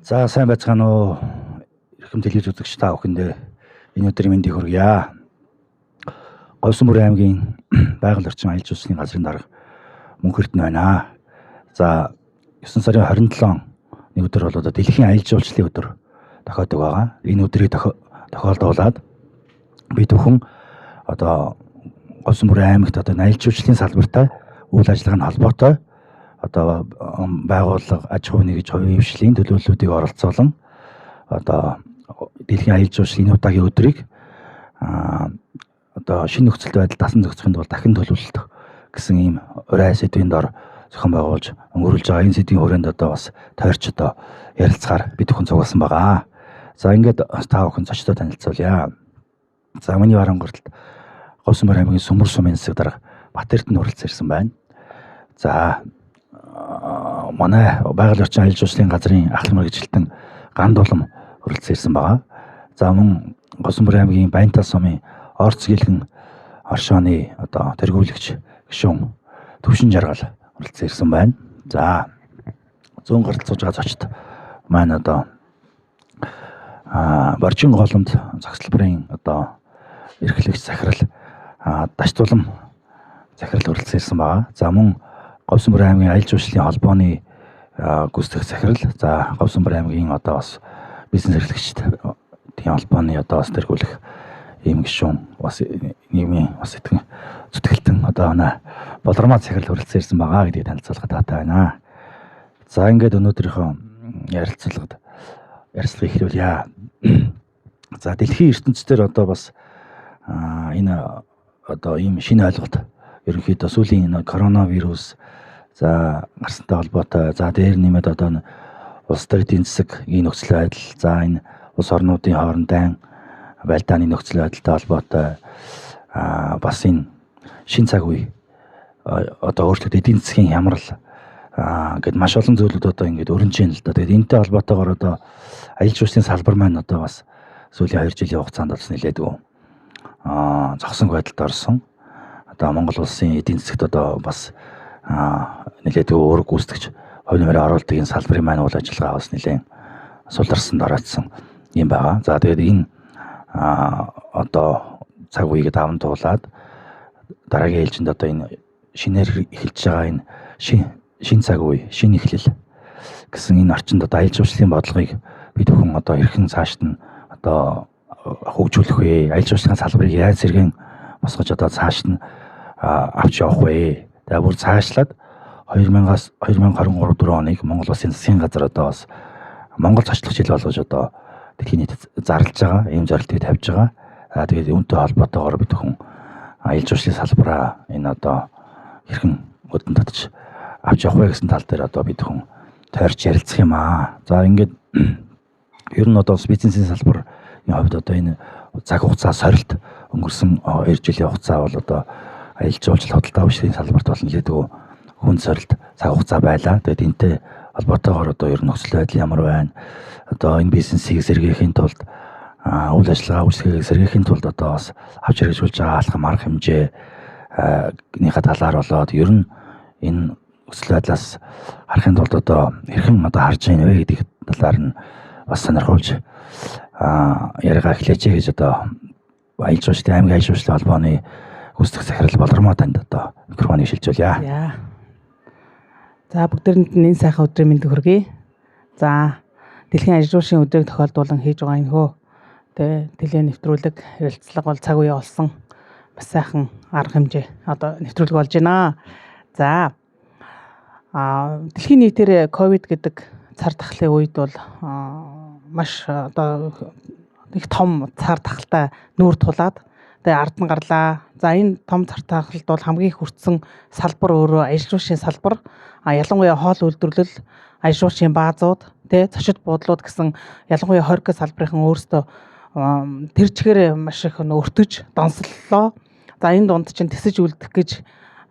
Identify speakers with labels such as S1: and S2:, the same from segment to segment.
S1: За сайн байцгаана уу? Эрхэм телевиз үзэгч та бүхэндээ энэ өдрийн мэндийг хүргье. Говьсөнбүрэн аймгийн байгаль орчин аялал жуулчлалын газрын дарга Мөнх Эрдэнэ байна. За 9 сарын 27 өдөр бол одоо дэлхийн аялал жуулчлалын өдөр тохиодог байгаа. Энэ өдрийг тохиолдуулаад бид бүхэн одоо Говьсөнбүрэн аймагт одоо аялал жуулчлалын салбартай үйл ажиллагааны холбоотой одоо байгууллага аж ахуйн нэгж хувийн хвшлийн төлөөллүүдийг оролцуулан одоо дэлхийн аялал жуулчлалын удаагийн өдрийг одоо шинэ нөхцөл байдал дасан зохицохын тулд дахин төлөвлөлт гэсэн ийм урай сэдвийн дор зохион байгуулж өнгөрүүлж байгаа. Энэ сэдвийн хүрээнд одоо бас тойрч одоо ярилцахаар бид бүхэн цугласан байгаа. За ингээд та бүхэн зочдоо танилцуулъя. За миний барангуурт Говьсөнбүрэн аймгийн Сүмэр сумын засаг дарга Бат Эрдэнэ хүрэлцэн ирсэн байна. За манай байгаль орчин аялал жуулчлалын газрын ах мэргэжилтэн Ганд улам хүрэлцэн ирсэн байгаа. За мөн Говьсөнбүрэн аймгийн Баянтал сумын Орц гэлгэн оршооны одоо тэргүүлэгч гишүүн Төвшин Жаргал хүрэлцэн ирсэн байна. За зүүн гаралт сууж байгаа зочд маань одоо Боржин голомт загсалбарын одоо эрхлэгч захирал Даштулам захирал хүрэлцэн ирсэн байгаа. За мөн Говьсөнбүрэн аймгийн аялал жуулчлалын холбооны гүйцэтгэх захирал, за Говьсөнбүрэн аймгийн одоо бас бизнес эрхлэгчид тийм холбооны одоо бас тэргүүлэх ийм гишүүн бас нийгмийн бас итгэн зүтгэлтэн одоо Болормоо захирал хүрэлцэн ирсэн байгаа гэдгийг танилцуулахад таатай байна. За ингээд өнөөдрийнхөө ярилцлагыг эхлүүлье. За дэлхийн ертөнцийн одоо бас энэ одоо ийм шинэ ойлголт ерөнхийдөө сүүлийн коронавирус за гарсантай холбоотой за дээр нэмээд одоо улс төр эдийн засгийн нөхцөл байдал за энэ улс орнуудын хоорондын байлдааны нөхцөл байдалтай холбоотой бас энэ шин цаг үе одоо өөрчлөлт эдийн засгийн хямрал гэд маш олон зүйлүүд одоо ингээд өрнөж байна л да. Тэгээд энэтэй холбоотойгоор одоо аялал жуулчлалын салбар маань одоо бас сүүлийн 2 жилийн хугацаанд бас нэлээдгүй зогсон байдалд орсон. Одоо Монгол улсын эдийн засгт одоо бас нэлээдгүй үүрэг гүйцэтгэж хувь нэмрээ оруулдаг энэ салбарын маань үйл ажиллагаа бас нэлээд сулдарсан дороотсон юм байгаа. За тэгээд энэ одоо цаг үеийг даван туулаад дараагийн ээлжинд одоо энэ шинээр эхэлж байгаа энэ шин цаг үе, шин эхлэл гэсэн энэ орчинд одоо аялал жуулчлалын бодлогыг бид бүхэн одоо хэрхэн цаашд нь одоо хөгжүүлэх вэ? Аялал жуулчлалын салбарыг яаж сэргээн босгож одоо цааш нь авч явах вэ? Тэгээ бүр цаашлаад 2000-аас 2023-4 оныг Монгол Улсын засгийн газар одоо бас Монгол зочлох жил болгож одоо дэлхийн нийтэд зарлж байгаа, ийм зорилтыг тавьж байгаа. Тэгээд үүнтэй холбоотойгоор бид бүхэн аялал жуулчлалын салбараа энэ одоо хэрхэн өдөн татж авч явах вэ гэсэн тал дээр одоо бид бүхэн тойрч ярилцах юм аа. За ингээд ер нь одоо бизнесийн салбарын хувьд одоо энэ цаг хугацаа сорилт өнгөрсөн 2 жилийн хугацаа бол одоо аялал жуулчлал худалдаа авчрын салбарт бол нэлээдгүй хүн сорилт цаг хугацаа байлаа. Тэгээд энэтэй холбоотойгоор одоо ер нь нөхцөл байдал ямар байна? Одоо энэ бизнесийг сэргээхийн тулд үйл ажиллагаа үйлчлэгийг сэргээхийн тулд одоо бас авч хэрэгжүүлж байгаа алхам арга хэмжээ нийнхаа талаар болоод ер нь энэ нөхцөл байдлаас харахын тулд одоо хэрхэн одоо харж байна вэ гэдэг талаар нь бас сонирхуулж яриагаа эхлэеч гэж одоо аялал жуулчлалын аймгийн аялал жуулчлалын холбооны гүйцэтгэх захирал Болормоо танд одоо микрофоныг шилжүүлье.
S2: За бүгдээрэнд нь энэ сайхан өдрийн мэнд хүргэе. За дэлхийн аялал жуулчлалын өдрийг тохиолдуулан хийж байгаа энэ хөө тэлээ нэвтрүүлэг ярилцлага бол цаг үе олсон бас сайхан арга хэмжээ одоо нэвтрүүлэг болж байна. За дэлхийн нийтээр ковид гэдэг цар тахлын үед бол маш одоо их том цар тахалтай нүүр тулаад тэгээ ард нь гарлаа. За энэ том цар тахалд бол хамгийн хүртсэн салбар өөрөө аялал жуулчлалын салбар. Ялангуяа хоол үйлдвэрлэл, аялал жуулчлалын баазууд, зочид буудлууд гэсэн ялангуяа хориг салбарын өөрсдөө тэр чигээр маш их өртөж донслоо. За энэ дунд чинь тэсэж үлдэх гэж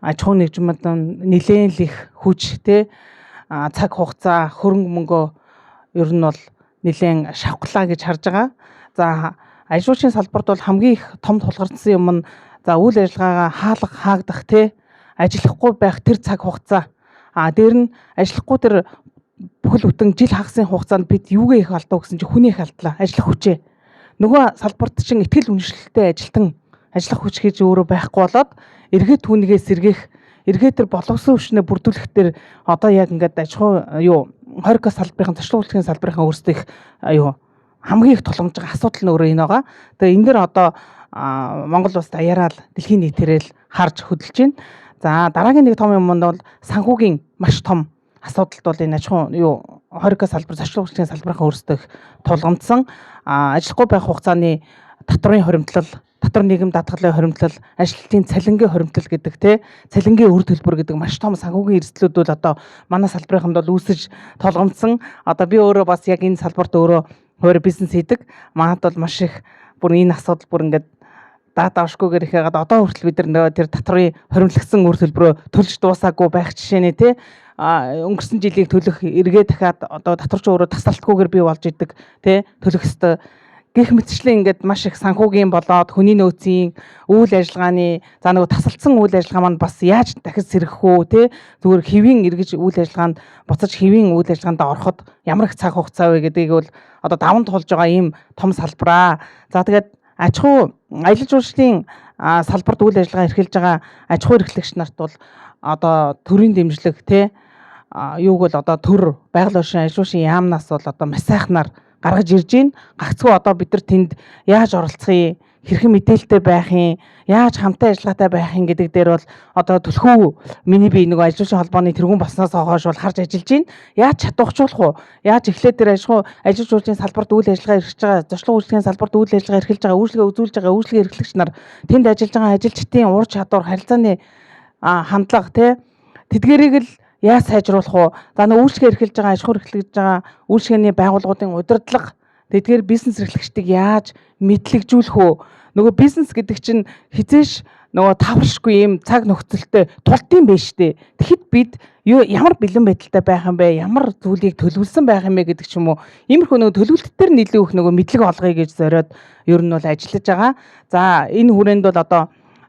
S2: аж ахуйн нэгжмэд нэлээд л их хүч цаг хугацаа хөрөнгө мөнгөө ер нь бол нэлээд шавхлаа гэж харж байгаа. За аялал жуулчлалын салбарт бол хамгийн их том тулгарсан юм нь за үйл ажиллагаагаа хаагдах ажиллахгүй байх тэр цаг хугацаа дээр нь ажиллахгүй тэр бүхэл бүтэн жил хагасын хугацаанд бид юугээ их алдаа гэсэн чинь хүнээ их алдлаа. Ажиллах хүчээ. Нөгөө салбарт чинь ихтгэл үнэмшилтэй ажилтан ажиллах хүч хийж өөрөө байхгүй болоод эргээд түүнийгээ сэргээх, эргээд тэр боловсон хүчнээ бүрдүүлэх тэр одоо яг ингээд аж ахуй хорик салбарын туршлага үйлчлэгийн салбарын өөрсдөө их хамгийн их тулгамж байгаа асуудал нь өөрөө энэ байгаа. Тэгээ энэ дэр одоо Монгол улсад аяараа л дэлхийн нийтээрээ л харж хөдөлж байна. За дараагийн нэг том юм бол санхүүгийн маш том асуудалд бол энэ аж ахуй хорик салбар, туршлага үйлчлэгийн салбарын өөрсдөө их тулгамдсан ажиллахгүй байх хугацааны татварын хоримтлал, татвар нийгэм даатгалын хоримтлал, ажилтны цалингийн хоримтлал гэдэг цалингийн үр төлбөр гэдэг маш том санхүүгийн эрсдлүүд бол одоо манай салбарынд бол үүсэж толгомдсон. Одоо би өөрөө бас яг энэ салбарт өөрөө хуваар бизнес хийдэг. Манайд бол маш их бүр энэ асуудал бүр ингээд дата авшгүйгээр их яагаад одоо хүртэл бид нар тэр татварын хоримтлагдсан үр төлбөрөө төлж дуусаагүй байх жишээ нэ өнгөрсөн жилийг төлөх эргээ дахиад одоо татварч өөрөө тасралтгүйгээр бий болж идэг төлөх ёстой гэх мэтчлэн ингээд маш их санхүүгийн болоод хүний нөөцийн үйл ажиллагааны за нөгөө тасалдсан үйл ажиллагаа маань бас яаж дахиж сэргэх үү зүгээр хэвийн эргэж үйл ажиллагаанд буцаж хэвийн үйл ажиллагаанд ороход ямар их цаг хугацаа вэ гэдгийг бол одоо даван туулж байгаа ийм том салбараа. За тэгээд аж ахуй аялал жуулчлалын салбарт үйл ажиллагаа эрхэлж байгаа аж ахуй эрхлэгч нарт бол одоо төрийн дэмжлэг юуг бол одоо төр байгаль орчин аж ахуйн яамнаас бол одоо маш сайхнаар гаргаж ирж байна. Гагцгүй одоо бид нар тэнд яаж оролцох юм, хэрхэн мэдээлэлтэй байх юм, яаж хамтаа ажиллагаатай байх юм гэдэг дээр бол одоо төлхөө миний бие нөгөө аж ахуйн холбооны тэргүүн болсноос хойш бол харж ажиллаж байна. Яаж чадварчлуулах уу? Яаж эхлээд тэр аж ахуйн жуулчлалын салбарт үйл ажиллагаа эрхэлж байгаа, зорчлого үйлчлэгийн салбарт үйл ажиллагаа эрхэлж байгаа, үйлчлэгээ үзүүлж байгаа үйлчлэгээ эрхлэгч нар тэнд ажиллаж байгаа ажилчдын ур чадвар, харилцааны хандлага тэдгэрийг л яаж сайжруулах уу? За нөгөө үйлчлэгээ эрхэлж байгаа, аж ахуй эрхлэж байгаа үйлчлэгээний байгууллагуудын удирдлага тэдгээр бизнес эрхлэгчдийг яаж мэдлэгжүүлэх үү? Нөгөө бизнес гэдэг чинь хизээш нөгөө тавршгүй юм цаг нөхцөлтэй тулдсан байж тээ. Тэгэхэд бид ямар бэлэн байдалтай байх юм бэ? Ямар зүйлийг төлөвлөсөн байх юм бэ гэдэг ч юм уу. Иймэрхүү нөгөө төлөвлөлтөөр нийлүү их нөгөө мэдлэг олгоё гэж зориод ер нь бол ажиллаж байгаа. За энэ хүрээнд бол одоо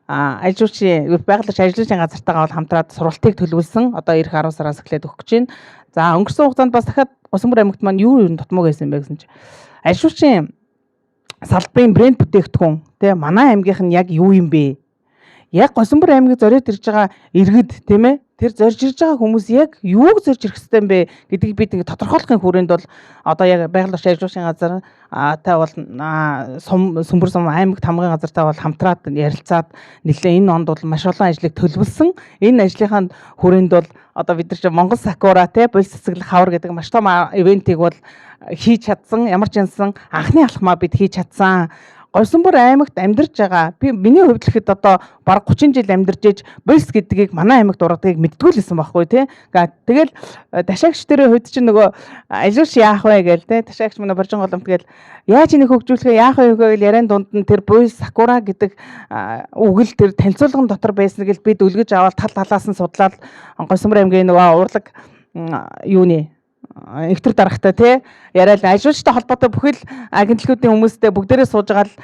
S2: ажилчны байгаль орчин ажилчны газартайгаа бол хамтраад сургалтыг төлөвлөсөн. Одоо эх 10 сараас эхлээд өгөх гэж байна. За өнгөрсөн хугацаанд бас дахиад Госмөр аймагт маань юу тутмаг байсан бэ гэсэн чинь ажилчны салбарын брэнд бүтээгдэхүүн манай аймгийнх нь яг юу юм бэ? Яг Госмөр аймгийг зориод ирж байгаа иргэд тэр зорж ирж байгаа хүмүүс яг юуг зорж ирэх ёстой юм бэ гэдгийг бид ингэ тодорхойлохын хүрээнд бол одоо яг байгаль орчин ажилчны газар бол Сүмбэр сум аймагт хамгаалсан газартай бол хамтраад ярилцаад нэлээ энэ онд бол маш олон ажлыг төлөвлөсөн. Энэ ажлынхаа хүрээнд бол одоо бид нар чинь Монгол Сакура боловс цэцэглэх хавар гэдэг маш том ивентийг бол хийж чадсан. Ямар ч юмсан анхны алхмаа бид хийж чадсан. Госмөр аймагт амьдарч байгаа. Миний хувьд л ихэд одоо бараг 30 жил амьдарч иж боловс гэдгийг манай аймагт ургадгийг мэддгүй л байсан байхгүй Тэгэл ташаагч дээрээ хувьд чинь нөгөө ажилч яах вэ гээл ташаагч манай боржин голомт гээл яаж энийг хөгжүүлэх яах вэ гэж яриан дунд нь тэр боловс Сакура гэдэг үгэл тэр танилцуулган дотор байсан гэл бид үлгэж аваад талаас нь судлаад Госмөр аймгийн нөгөө урлаг эвтэр дарахтай яриад ажилчтай холбоотой бүхэл агентлагуудын хүмүүстэй бүгдээрээ сууж байгаа л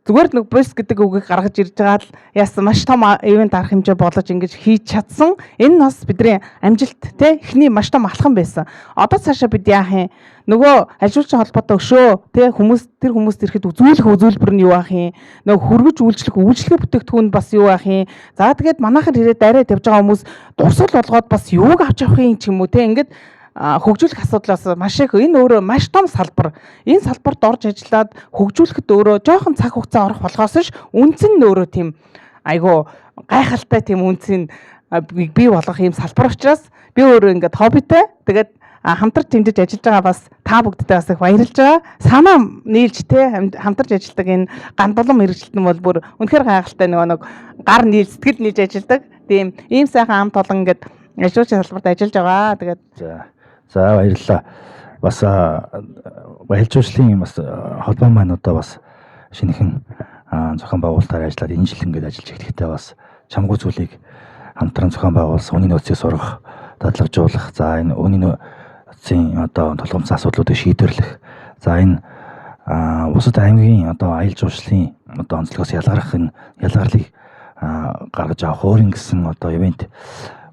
S2: зүгээр нэг боловс гэдэг үгийг гаргаж ирж байгаа л яасан маш том ивент арга хэмжээ болж ингэж хийж чадсан. Энэ нь бас бидний амжилт эхний маш том алхам байсан. Одоо цаашаа бид яах юм? Нөгөө ажилчны холбоотой өшөө тэр хүмүүст ирэхэд үзүүлбэр нь юу ах юм? Нөгөө хөргөж үйлчлэх бүтээгдэхүүн бас юу ах юм? За тэгээд манайхаар ирээд арай тавьж байгаа хүмүүс дурсал болгоод бас юуг авч явах юм ч юм уу ингээд хөгжүүлэх асуудлаас маш их энэ өөрөө маш том салбар. Энэ салбарт орж ажиллаад хөгжүүлэхэд өөрөө жоохон цаг хугацаа орох болохоос ш үнцэн нь өөрөө тийм айгу гайхалтай тийм үнцэн бий болгох юм салбар учраас би өөрөө ингээд хоббитэй тэгээд хамтарч тэмдэж ажиллаж байгаа бас та бүгдтэй бас их баярлж байгаа. Санаа нийлж хамтарч ажилладаг энэ ган болон мэрэгчлэн бол бүр үнэхээр гайхалтай нэг гар нийл сэтгэл нийлж ажилладаг. Тийм ийм сайхан амт олон ингээд ажилчны салбарт ажиллаж байгаа. Тэгээд
S1: за баярлалаа. Бас баялж жуулчлалын бас холбоо маань одоо бас шинэхэн зохион байгуулалтаар ажиллаад энэ жил ингээд ажиллаж эхлэхдээ бас чамгүй зүйлийг хамтран зохион байгуулсан, хүний нөөцийг сургах, дадлагжуулах, за энэ хүний нөөцийн одоо тулгымцсан асуудлуудыг шийдвэрлэх. За энэ бусад аймгийн одоо аялал жуулчлалын одоо онцлогоос ялгарлыг гаргаж авах өөрийн гэсэн одоо ивент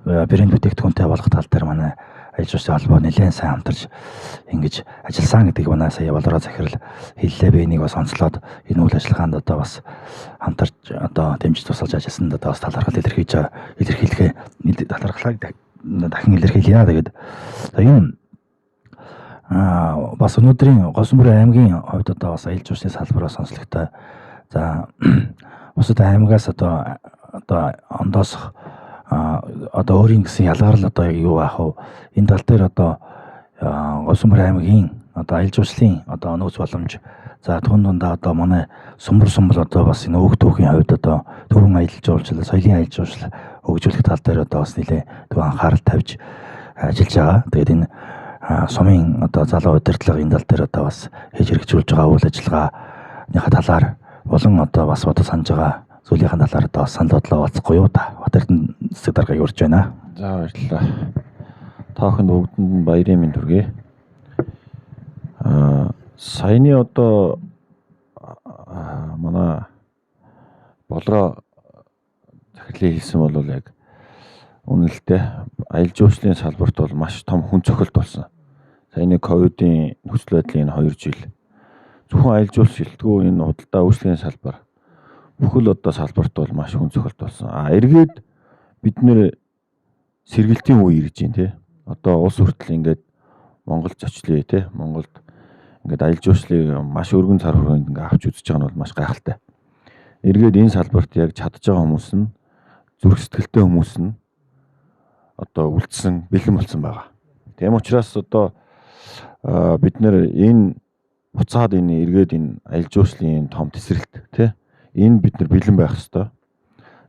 S1: брэнд бүтээгдэхүүнтэй болох тал дээр манай аж ахуйн холбоо нэлээд сайн хамтарч ингэж ажилласан гэдгийг манай сая болроо захирал хэллээ. Би энийг бас онцлоод энэ үйл ажиллагаанд одоо бас хамтарч одоо дэмжиж тусалж ажилласанд одоо бас талархал илэрхийлэхээ талархлыг дахин илэрхийлье. Тэгээд энэ бас өнөөдрийн Голсонбөрийн аймгийн хувьд одоо бас аялал жуулчны салбараас сонслогтой. За бусад аймагаас одоо ондоосох одоо өөрийн гэсэн ялгаар л одоо юу аах вэ? Энэ тал дээр одоо Голсонбөрийн аймгийн одоо аялал жуулчлалын одоо нөөц боломж за түүн дундаа одоо манай сумбал одоо бас энэ өөх түүхийн хувьд одоо төвөн аялал жуулчлал, соёлын аялал жуулчлал хөгжүүлэх тал дээр одоо бас нэлээд төв анхаарал тавьж ажиллаж байгаа. Тэгээд энэ сумын одоо залуу удирдлага энэ тал дээр одоо бас хийж хэрэгжүүлж байгаа үйл ажиллагааныхаа талаар болон одоо бас бодож санаж байгаа зүйлийн талаар одоо санал бодлоо олцохгүй юу та Батэрдэн засаг даргаыг урьж байна.
S3: За баярлалаа. Та бүхэнд бүгдэнд нь баярын мэнд хүргэе. Саяны одоо манай болроо захирлын хэлсэн бол яг үнэлэлтэй аялал жуулчлалын салбарт бол маш том хүн цохилт болсон. Саяны ковидын нөхцөл байдлын 2 жил зөвхөн аялал жуулч шилтгүү энэ худалдаа үйлчлэгийн салбар бүхэл одоо салбарт бол маш хүн цохилт болсон. Эргээд бид нэр сэргэлтийн үе ирж байна тий. Одоо улс хүртэл ингээд Монголд зочлоо тий. Монголд ингээд аялал жуулчлалыг маш өргөн цар хүрээнд ингээд авч үзэж байгаа нь бол маш гайхалтай. Эргээд энэ салбарт яг чадж байгаа хүмүүс нь зүрх сэтгэлтэй хүмүүс нь одоо үлдсэн бэлэн болсон байгаа. Тийм учраас одоо бид нэр энэ буцаад энэ эргээд энэ аялал жуулчлалын том тесрэлт тий энэ бид нар бэлэн байх ёстой.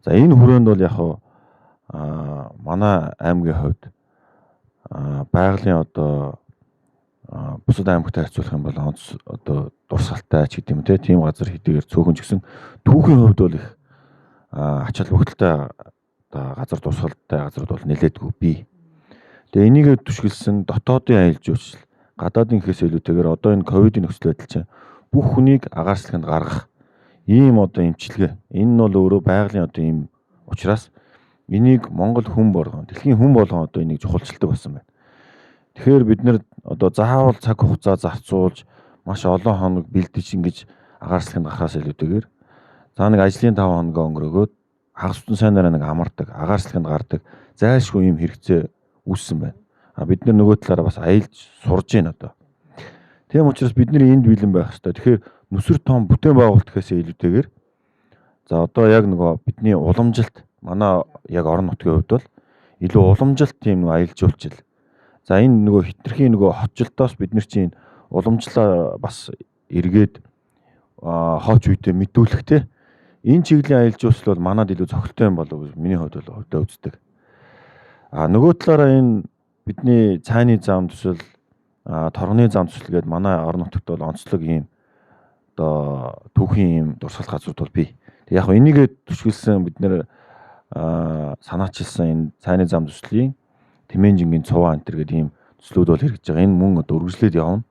S3: За энэ хүрээнд бол яг манай аймгийн хувьд байгалийн одоо бусад аймагтай харьцуулах юм бол онц одоо дурсгалтай ч гэдэм үү тийм газар хэдийгээр цөөхөн ч гэсэн түүхийн хувьд бол их ач холбогдолтой одоо газар дурсгалтай газрууд бол нэлээдгүй бий. Тэгээ энийг түшгэлсэн дотоодын аялал жуулчлал гадаадын гэхээс илүүтэйгээр одоо энэ ковидын нөхцөл байдал чинь бүх хүнийг агаарчлаханд гаргах ийм одоо эмчилгээ. Энэ нь бол өөрөө байгалийн одоо ийм учраас энийг Монгол хүн болгон, дэлхийн хүн болгон одоо энийг чухалчилдаг болсон байна. Тэгэхээр бид нэр одоо заавал цаг хугацаа зарцуулж маш олон хоног бэлдэж ингэж агаарчлаханд гарахаас илүүтэйгээр за нэг ажлын 5 хоногоо өнгөрөөгөөд хагас утсан сайнараа нэг амардаг, агаарчлаханд гардаг зайлшгүй юм хэрэгцээ үүссэн байна. Бид нар нөгөө талаараа бас аялж сурж байна одоо. Тийм учраас бидний энд бэлэн байх хэрэгтэй. Тэгэхээр нүсэр том бүтээн байгуулалт гэхээсээ илүүтэйгээр за одоо яг нөгөө бидний уламжилт манай яг орон нутгийн хувьд бол илүү уламжилт тийм нэг аялал жуулчлал. За энэ нөгөө хитрхийн нөгөө хотчлолтоос бид нар чинь уламжлаа бас эргээд хооч үйдээ мэдүүлэх те. Энэ чиглэлийн аялал жуулчлал бол манад илүү зохилтой юм болов уу миний хувьд бол хувьдаа үздэг. Нөгөө талаараа энэ бидний цайны зам төсөл торгоны зам төсөл гээд манай орон нутагт бол онцлог ийм одоо түүхийн ийм дурсгал газрууд бол бий. Тэг яг энийгээ түшгэлсэн бид нэр санаачилсан энэ цайны зам төслийн Тэмээнжингийн цуваа антер гэдэг ийм төслүүд бол хэрэгжиж байгаа. Энэ мөн одоо үргэлжлээд явна.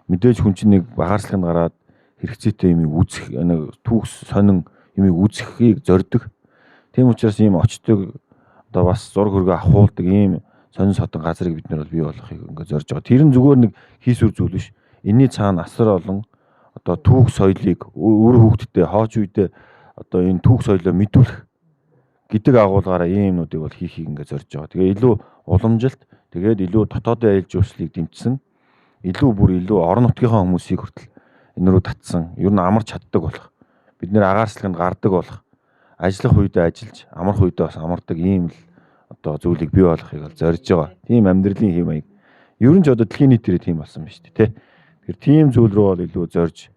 S3: Мэдээж хүн чинь нэг багаарчлаханд гараад хэрэгцээтэй юм үзэх нэг түүх сонин юм үзэхийг зорддог. Тийм учраас ийм очдог одоо бас зураг хөргөө ахуулдаг ийм сонин содон газрыг бид нар бол бий болгохыг ингээд зорж байгаа. Тэр нь зүгээр нэг хийсвэр зүйл биш. Энийний цаана асар олон одоо түүх соёлыг өөр хүүхдэд хооч үйдээ одоо энэ түүх соёлоо мэдүүлэх гэдэг агуулгаараа ийм юмнуудыг бол хийхийг ингээд зорж байгаа. Тэгээ илүү уламжилт, тэгээд илүү дотоодын аялал жуулчлалыг дэмжсэн, илүү орон нутгийнхаа хүмүүсийг хүртэл энэ рүү татсан, ер нь амарч чаддаг болох, бид нэр агаарчлаханд гардаг болох, ажиллах үедээ ажиллаж, амрах үедээ бас амардаг ийм л одоо зүйлийг бий болгохыг бол зорж байгаа. Тийм амьдралын хэм маяг. Ер нь ч одоо дэлхийн нийтээрээ тийм болсон байна шүү дээ, тэ. Тэгэхээр тийм зүйл рүү бол илүү зорж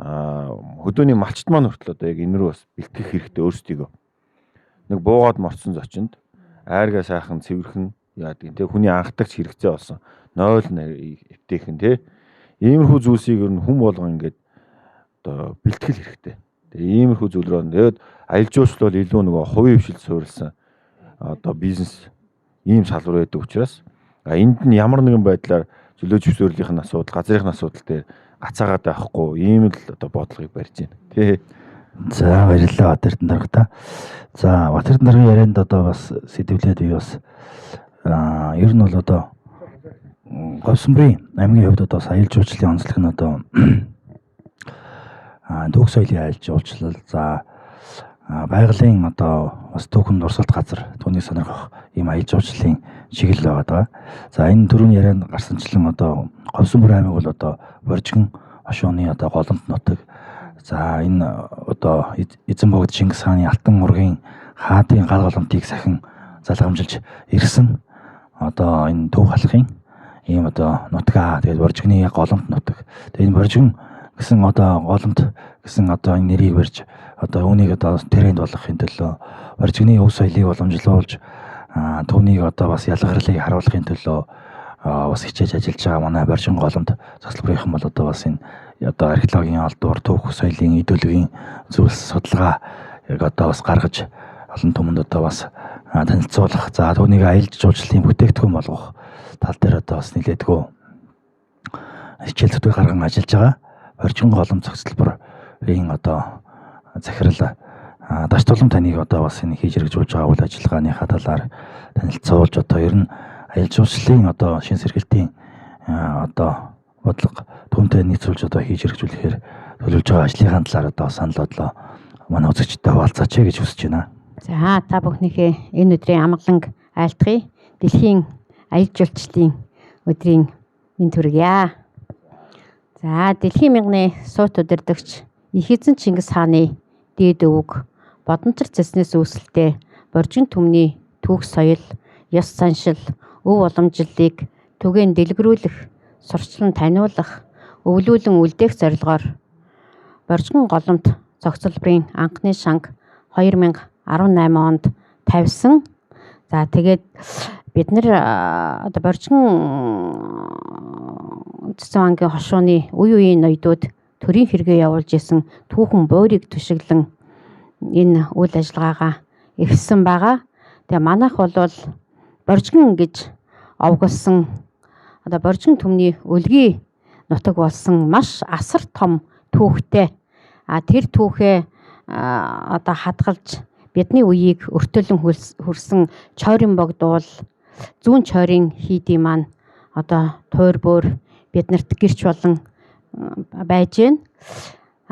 S3: хөдөөний малчт маань хүртэл одоо яг энэ рүү бас бэлтгэх хэрэгтэй өөрсдийгөө. Нэг буугаад морцсон зочинд айргаа сайхан цэвэрхэн яадаг тийм хүний анхдагч хэрэгцээ болсон. 0 эвтэйхэн тийм. Иймэрхүү зүйлсийг ер нь хүн болгон ингээд одоо бэлтгэл хэрэгтэй. Тэгээ иймэрхүү зүйл рүү тэгээд аялал жуулчлал бол илүү нөгөө хувийн хвшилд суурилсан одоо бизнес ийм салбар байдаг учраас энд нь ямар нэгэн байдлаар чөлөөж өсвөрлийнх нь асуудал, газрын асуудал дээр гацаагаад байхгүй ийм л одоо бодлогыг барьж байна. Тэ.
S1: За баярлалаа Батэрдэн дарга. За Батэрдэн даргын ярианд одоо бас сэдвлээд би бас ер нь бол одоо Говьсонбарын аймгийн хувьд одоо аялал жуулчлалын онцлог нь одоо түүх соёлын аялал жуулчлал, за байгалийн одоо бас түүхэн дурсгалт газар түүнийг сонирхох ийм аялал жуулчлалын чиглэл байгаа. За энэ түрүүний ярианд гарсанчлан одоо Говьсонбарын аймаг бол одоо Боржгон хошууны одоо голомт нутаг. За энэ одоо эзэн богд Чингис хааны алтан ургийн хаадын гал голомтыг сахин залгамжилж ирсэн одоо энэ төв халахын ийм одоо нутгаа. Тэгээд Боржгоны яг голомт нутаг. Тэгээд энэ Боржгон гэсэн одоо голомт гэсэн одоо энэ нэрийг барьж одоо үүнийг одоо тренд болгохын төлөө Боржгоны өв соёлыг уламжлуулж түүнийг одоо бас ялгарлыг харуулахын төлөө бас хичээж ажиллаж байгаа манай Боржгон голомт цогцлборынхан бол одоо бас энэ одоо археологийн албаар түүх соёлын идеологийн зүйлс судалгаа яг одоо бас гаргаж олон түмэнд одоо бас танилцуулах, за түүнийг аялал жуулчлалын бүтээгдэхүүн болгох тал дээр одоо бас нэлээдгүй хичээл зүтгэл гарган ажиллаж байгаа. Боржгон голомт цогцлборын одоо захирал Даш Тулам таныг одоо бас энэ хийж хэрэгжүүлж байгаа үйл ажиллагааныхаа талаар танилцуулж одоо ер нь аялал жуулчлалын одоо шин сэргэлтийн одоо бодлого түүнтэй нийцүүлж одоо хийж хэрэгжүүлэхээр төлөвлөж байгаа ажлынхаа талаар одоо санал бодлоо манай үзэгчтэй хуваалцаач гэж хүсэж байна.
S4: За та бүхнийхээ энэ өдрийн амгаланг айлтгая. Дэлхийн аялал жуулчлалын өдрийн мэнд хүргье. За дэлхийн мянганы суут удирдагч их эзэн Чингис хааны дээд өвөг бодонцор цэснээс үүсэлтэй Боржгон түмний түүх соёл, ёс заншил, өв уламжлалыг түгээн дэлгэрүүлэх, сурчлан таниулах, өвлүүлэн үлдээх зорилгоор Боржгон голомт цогцлборын анхны шанг 2018 онд тавьсан. За тэгээд бид нэр одоо Боржгон цэцэн ангийн хошууны үе үеийн ноёдууд төрийн хэрэгээ явуулж исэн түүхэн буурийг түшиглэн энэ үйл ажиллагаагаа эхэлсэн байгаа. Тэгээ манайх бол Боржгон гэж овголсон одоо Боржгон түмний өлгий нутаг болсон маш асар том түүхтэй. Тэр түүхээ одоо хадгалж бидний үеийг өртөөлөн хүрсэн Чойрын богд бол зүүн Чойрын хийдийн маань одоо тойр бөөр биднэрт гэрч болон байж байна.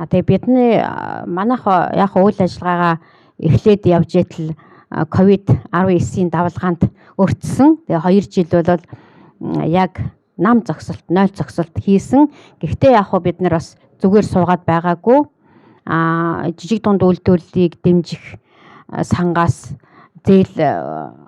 S4: Тэгээ бидний манайх яг үйл ажиллагаагаа эхлээд явж итэл COVID-19-ийн давалгаанд өртсөн. Тэгээ 2 жил бол яг нам зогсолт, 0 зогсолт хийсэн. Гэхдээ яг бид нар бас зүгээр суугаад байгаагүй. Жижиг дунд үйлдвэрлэлийг дэмжих сангаас зээл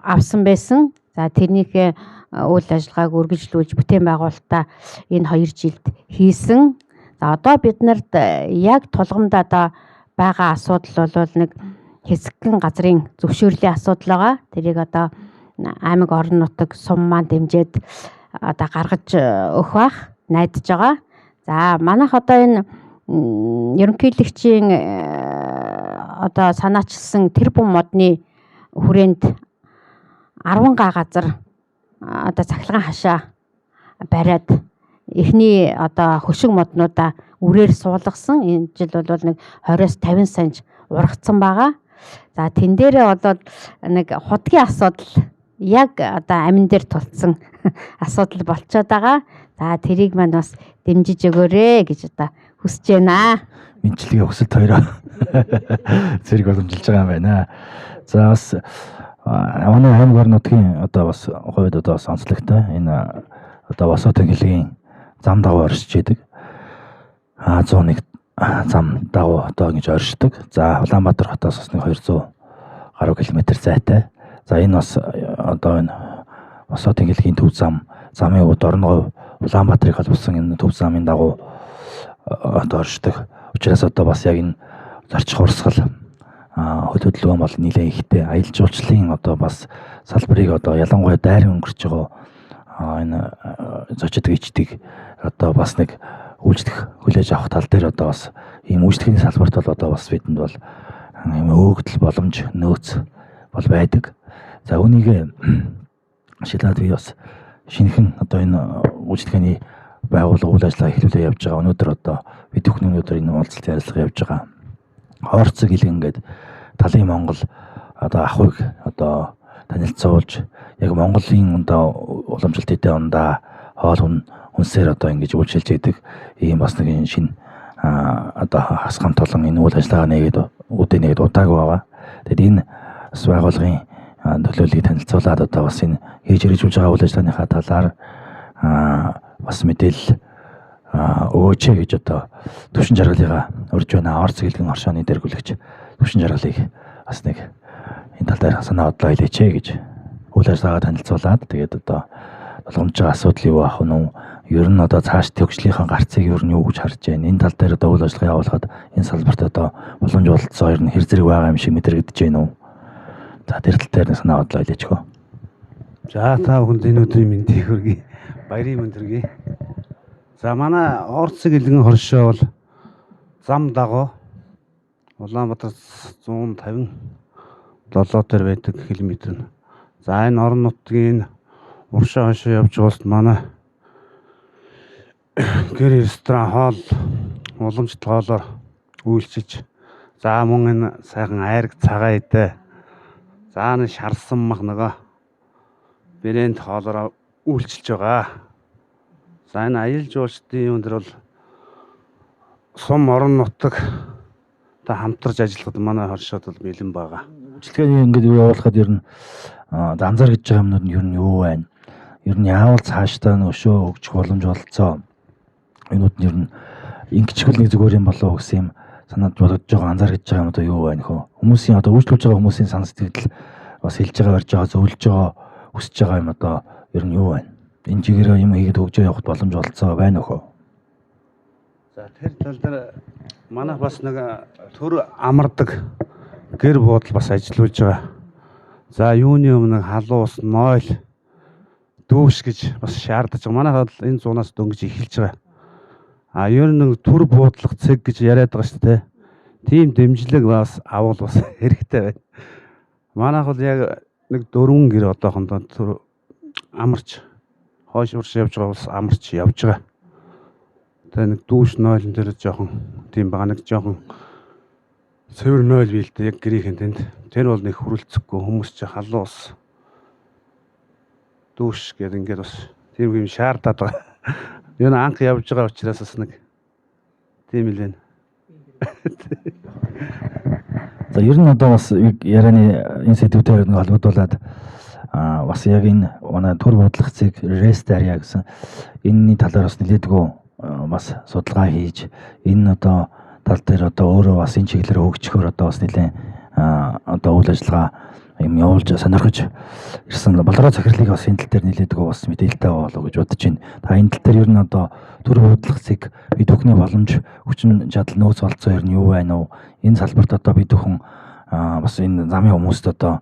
S4: авсан байсан. За тэрнийхээ үйл ажиллагааг үргэлжлүүлж бүтээн байгуулалтаа энэ 2 жилд хийсэн. За одоо бид нарт яг тулгамд одоо байгаа асуудал бол нэг хэсэгэн газрын зөвшөөрлийн асуудал байгаа. Тэрийг одоо аймаг орон нутаг сум маань дэмжиж одоо гаргаж өгөх бах найдаж байгаа. За манайх одоо энэ ерөнхийлөгчийн одоо санаачилсан тэр бум модны хүрээнд 10 га газар одоо цахилгаан хашаа бариад эхний одоо хөшиг моднуудаа үрээр суулгасан. Энэ жил бол нэг 20-50 санж ургацсан байгаа. За тэн дээрээ бол нэг худгийн асуудал яг одоо амин дээр тулцсан асуудал болчиход байгаа. За тэрийг маань бас дэмжиж өгөөрэй гэж одоо хүсэж байна.
S1: Мэдчилгээ өсөлт хоёроо зэрэг боломжилж байгаа юм байна. За бас манай аймаг орон нутгийн одоо бас хувьд одоо бас онцлогтой энэ одоо Босоо тэнхлэгийн зам дагуу оршиж идэг. 101 зам дагуу одоо ингэж оршдог. За Улаанбаатар хотоос бас нэг 200 гаруй километр зайтай. За энэ бас одоо энэ Босоо тэнхлэгийн төв замын хувьд орон Улаанбаатарыг холбосон энэ төв замын дагуу одоо оршдог. Учираас одоо бас яг энэ зарчих урсгал хөдөлгөөн бол нэлээд ихтэй аялал жуулчлалын одоо бас салбарыг одоо ялангуяа дайран өнгөрч байгаа энэ зочид ичдийг одоо бас нэг үйлчлэх хүлээж авах тал дээр одоо бас ийм үйлчлэхний салбарт бол одоо бас бидэнд бол ийм өөгдөл боломж нөөц бол байдаг. За үүнийг шилээд би бас шинэхэн одоо энэ үйлчлэхний байгууллага үйл ажиллагаа эхлүүлээ явж байгаа. Өнөөдөр одоо бид бүхэн өнөөдөр энэ уулзалт ярилцлага явж байгаа. Хоорцог илгэн гээд талын Монгол одоо ахуйг одоо танилцуулж яг Монголын одоо уламжлалт эдийн ондаа хоол үнсээр одоо ингэж үйлчилж идэг ийм бас нэг шин одоо хасгамт толон энэ үйл ажиллагаа нэгээд үдэнэгээд удаагүй байгаа. Тэгэд энэ бас байгууллагын төлөөллийг танилцуулаад одоо бас энэ хийж хэрэгжүүлж байгаа үйл ажиллагааныхаа талаар бас мэдээлэл өгөөч гэж одоо төвшин жаргалыгаа урьж байна. Орц гэлгэн оршооны дэргүүлэгч төвшин жаргалыг бас нэг энэ тал дээр санаа бодлоо хэлээч гэж үйл ажиллагаа танилцуулаад тэгээд одоо болгоомж байгаа асуудал юу ах нь ер нь одоо цааш төгслийн гарцыг ер нь юу гэж харж байна. Энэ тал дээр одоо үйл ажиллагаа явуулахад энэ салбарт одоо боломж олцсон ер нь хэр зэрэг байгаа юм шиг мэдрэгдэж байна уу? За тэр тал дээр санаа бодлоо хэлээч хөө.
S5: За та бүхэнд энэ өдрийн мэндийг хүргэе. Баярын мэнд хүргэе. За манай Орц гэлгэн хоршоо бол зам дагуу Улаанбаатар 157 дээр байдаг километр. За энэ орон нутгийн уршаа хошоо явж байгаа манай гэр ресторан хоол уламжлалт хоолоор үйлчилж за мөн энэ сайхан айраг цагаан идэ за энэ шарсан мах нөгөө брэнд хоолоор үйлчилж байгаа. За энэ аялал жуулчдын өндөр бол сум орон нутаг та хамтарч ажиллахад манай хоршоод бол бэлэн байгаа.
S1: Үйлчлэгээ ингэж явуулахад ер нь анзаар гэж байгаа юмнууд нь ер нь юу байна? Ер нь яавал цаашдаа өшөө өгчих боломж олцоо. Энүүд нь ер нь ингэчгэл нэг зүгээр юм болоо гэсэн юм санаад бодож байгаа анзаар гэж байгаа юм одоо юу байна хөө? Хүмүүсийн одоо үйлчлүүлж байгаа хүмүүсийн сан сэтгэл бас хэлж байгаа барьж байгаа зөвлөж байгаа хүсэж байгаа юм одоо ер нь юу байна? Энэ чигээр юм хийгээд хөгжөө явахд боломж олцоо байна уу?
S5: За тэр тал дээр манай бас нэг төр амардаг гэр буудал бас ажиллаж байгаа. За юуны өмнө халуус, нойл, дүүш гэж бас шаардаж байгаа. Манайхад энэ зунаас дөнгөж эхэлж байгаа. Ер нь нэг төр буудлах цэг гэж яриад байгаа шүү дээ. Тийм дэмжлэг бас авал бас хэрэгтэй байна. Манайх бол яг нэг 4 гэр одоохондоо төр амарч хойш урш явж байгаа бас амарч явж байгаа. Тэгээ нэг дүүш нойлон дээр жоохон тийм байгаа, нэг жоохон цэвэр нойл биэлдэ яг гэрийнхэн тэнд. Тэр бол нэг хүрэлцэхгүй хүмүүс чи халуус дүүш гэдэг ингээд бас тийм юм шаардаад байгаа. Юу анх явж байгаа учраас бас нэг тийм л байна.
S1: За ер нь одоо бас ярианы энэ сэдвүүтэй нэг холбогдуулаад бас яг энэ манай төр бодлох цэг Rest Area гэсэн энэний талаар бас нэлээдгүй бас судалгаа хийж энэ одоо тал дээр одоо өөрөө бас энэ чиглэлээр хөгжихөөр одоо бас нэлээд одоо үйл ажиллагаа юм явуулж сонирхож ирсэн болроо захирлыг бас энэ тал дээр нэлээдгүй бас мэдээлэлтэй болоо гэж бодож байна. Та энэ тал дээр ер нь одоо төр бодлох цэг бид бүхний боломж хүчин чадал нөөц болцоо ер нь юу байна уу? Энэ салбарт одоо бид бүхэн бас энэ замын хүмүүст одоо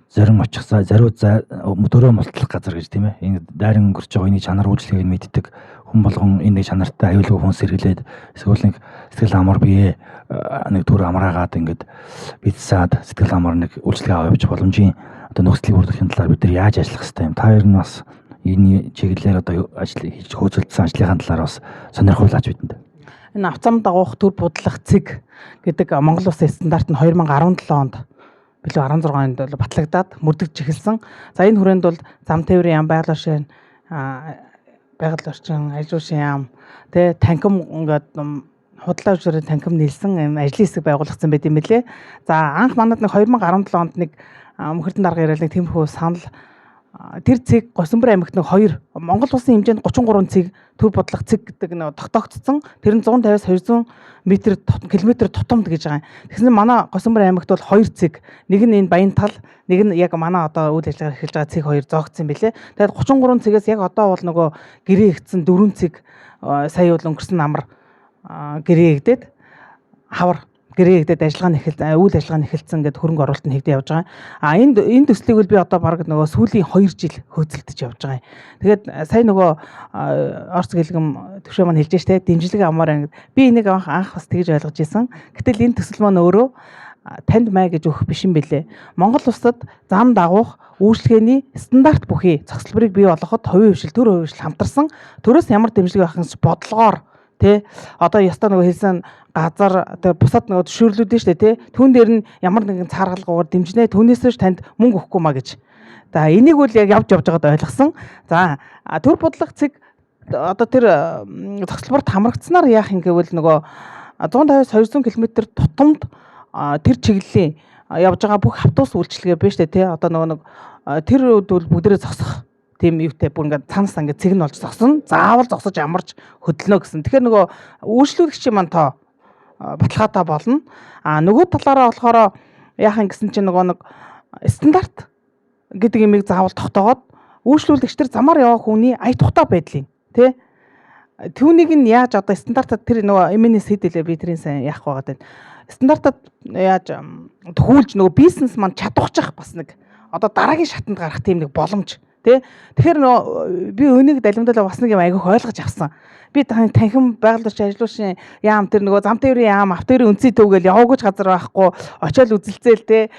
S1: зарим очих зариу төрөө мултлах газар гэж тийм ээ. Энэ дайран өнгөрч байгаа энэ чанар үйлчлэгийг мэддэг хүн болгон энэ чанартай аюулгүй хүн сэргэлээд эсвэл нэг сэтгэл амар бие нэг төр амраагаад ингээд бидсаад сэтгэл амар нэг үйлчлэгээ авч боломжийн одоо нөхцөлийг бүрдүүлэхийн талаар бид нар яаж ажиллах хэрэгтэй юм? Та ер нь бас энэ чиглэлээр одоо ажил хийж хөөцөлдсөн ажлынхаа талаар бас сонирхуулаач бидэнд.
S2: Энэ авцам дагуух төр бодлох цэг гэдэг Монгол Улсын стандарт нь 2017 онд билүү 16 онд бол батлагдаад мөрдөгж эхэлсэн. За энэ хүрээнд бол зам тээврийн яам, байгаль орчин ажилуулсан яам, тэ танхим ингээд худлаа өвчрийн танхим нийлсэн ажлын хэсэг байгуулагдсан байт юм билээ. За анх манад нэг 2017 онд нэг мөнхөрдөн дарга яриад нэг тиймэрхүү санал тэр цэг Госинбор аймагт нэг 2 Монгол улсын хэмжээнд 33 цэг төр бодлох цэг гэдэг нэг тогтоогдсон. Тэр нь 150-аас 200 км тутамд гэж байгаа юм. Тэгсэн манай Госинбор аймагт бол 2 цэг. Нэг нь энэ Баян тал, нэг нь яг манай одоо үйл ажиллагаа эхэлж байгаа цэг 2 зоогдсон билээ. Тэгээд 33 цэгээс яг одоо бол нөгөө гэрээ ихсэн 4 цэг сая бол өнгөрсөн амар гэрээ игдээд хавар гэрээ игдээд үйл ажиллагаа эхэлсэн гэдэг хөрөнгө оруулалт нь хэвдээ явж байгаа. Энэ төслийг бол би одоо баг нөгөө сүүлийн 2 жил хөөцөлдөж явж байгаа юм. Тэгээд сая нөгөө Орц гэлгэм төвшөө маань хэлж штэ дэмжлэг амаар би энийг анх бас тэгж ойлгож ирсэн. Гэтэл энэ төсөл маань өөрөө танд май гэж өгөх биш юм бэлээ. Монгол улсад зам дагуух үйлчлэгээний стандарт бүхий цогцлборыг бий болгоход хувийн хвшил, төр хувийн хвшил хамтарсан төрөөс ямар дэмжлэг байх гэж бодлогоор тэ одоо ястаа нөгөө хэлсэн газар тэр бусад нөгөө төшөөрлүүд шүү дээ тэ түүн дээр нь ямар нэгэн цааргалгаагаар дэмжинэ түүнээс ч танд мөнгө өгөхгүй маа гэж. За энийг үл яг явж байгаад ойлгосон. За төр бодлого цэг одоо тэр цогцлборт хамрагдсанаар яах юм гэвэл нөгөө 150-200 км тутамд тэр чиглэлийн явж байгаа бүх автобус үйлчилгээ биш тий. Одоо нөгөө нэг тэр үед бол бүгдээрээ зогсох тийм юутай бүр ингээд цанаас ингээд цэгн болж зогсно. Заавал зогсож амарч хөдлөнө гэсэн. Тэгэхээр нөгөө үйлчлүүлэгчийн маань тоо баталгаатай болно. Нөгөө талаараа болохоор яах юм гэсэн чинь нөгөө нэг стандарт гэдэг имийг заавал тогтоогоод үйлчлүүлэгч тэр замаар явах хүний ая тухтай байдлын тий. Түүнийг нь яаж одоо стандартад тэр нөгөө MNS хэдэлээ би тэрийн сайн яах байгаад байна. Стандартад яаж төхүүлж нөгөө бизнес маань чадахчих бас нэг одоо дараагийн шатанд гарах тийм нэг боломж тий. Тэгэхээр нөгөө би өнийг далимдалаа бас нэг юм айгүйх ойлгож авсан. Би танхим байгууллагч ажиллуулсан яам тэр нөгөө зам тээврийн яам автоэрийн үнцний төв гэл яваагүй ч газар байхгүй очиод үзэлцээл те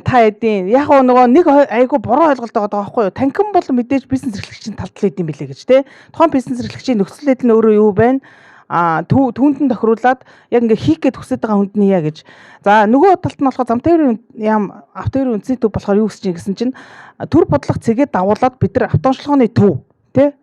S2: та эдийн яг нөгөө нэг айгүй буруу ойлголт байгаа байхгүй юу. Танхим бол мэдээж бизнес эрхлэгчийн талд л идэм билээ гэж те. Тухайн бизнес эрхлэгчийн нөхцөл байдал нь өөрөө юу байна? Түүнд нь тохируулаад яг ингээ хийх гээд хүсэж байгаа хүнд нь яа гэж. За нөгөө талд нь болохоор зам тээврийн яам автоэрийн үнцний төв болохоор юу гэж гэсэн чинь төр бодлого цэгээ дагуулад бид нар автоончлогооны төв тий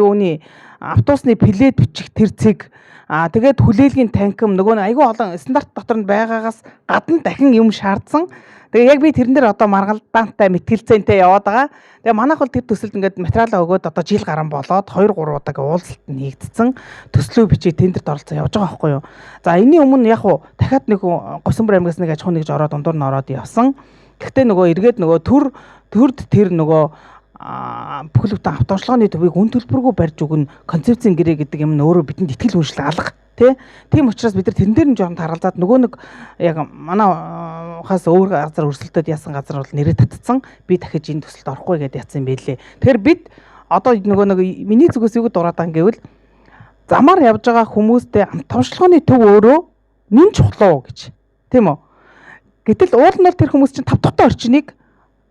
S2: юуны автобусны плэт бичих тэр цэг тэгээд хүлээлгийн танким нөгөө айгүй олон стандарт дотор нь байгаагаас гадна дахин юм шаардсан. Тэгээ яг би тэрэн дээр одоо маргалдаантай мэтгэлцээнтэй яваад байгаа. Тэгээ манайх бол тэр төсөлд ингээд материалаа өгөөд одоо жил гарan болоод 2-3 удаагийн уулзалт нь хийгдсэн. Төслөө бичиж тендерт оролцоо явж байгаа байхгүй юу. За энэний өмнө яг уу дахиад нэг Говьсонбор аймгаас нэг аж ахуйн нэгж ороод дундуур нь ороод явсан. Гэхдээ нөгөө эргээд нөгөө төрд тэр нөгөө бүхэл бүтэн автоончлогооны төвийг үн төлбөргүй барьж өгнө концепцийн гэрээ гэдэг юм нь өөрөө бидэнд итгэл үншил алга тий. Тийм учраас бид нар тэрэн дээр нь жоохон таргалзаад нөгөө нэг яг манай хаас өөр газар өрсөлдөд яасан газар бол нэрээ татцсан. Би дахиж энэ төсөлд орохгүй гэдээ ятсан байлээ. Тэгэхээр бид одоо нөгөө нэг миний зүгээс юу дураад байгаа гэвэл замаар явж байгаа хүмүүстэй автоончлогооны төв өөрөө нэн чухал гэж тийм үү. Гэтэл уул нь бол тэр хүмүүс чинь 5 дахь орчныг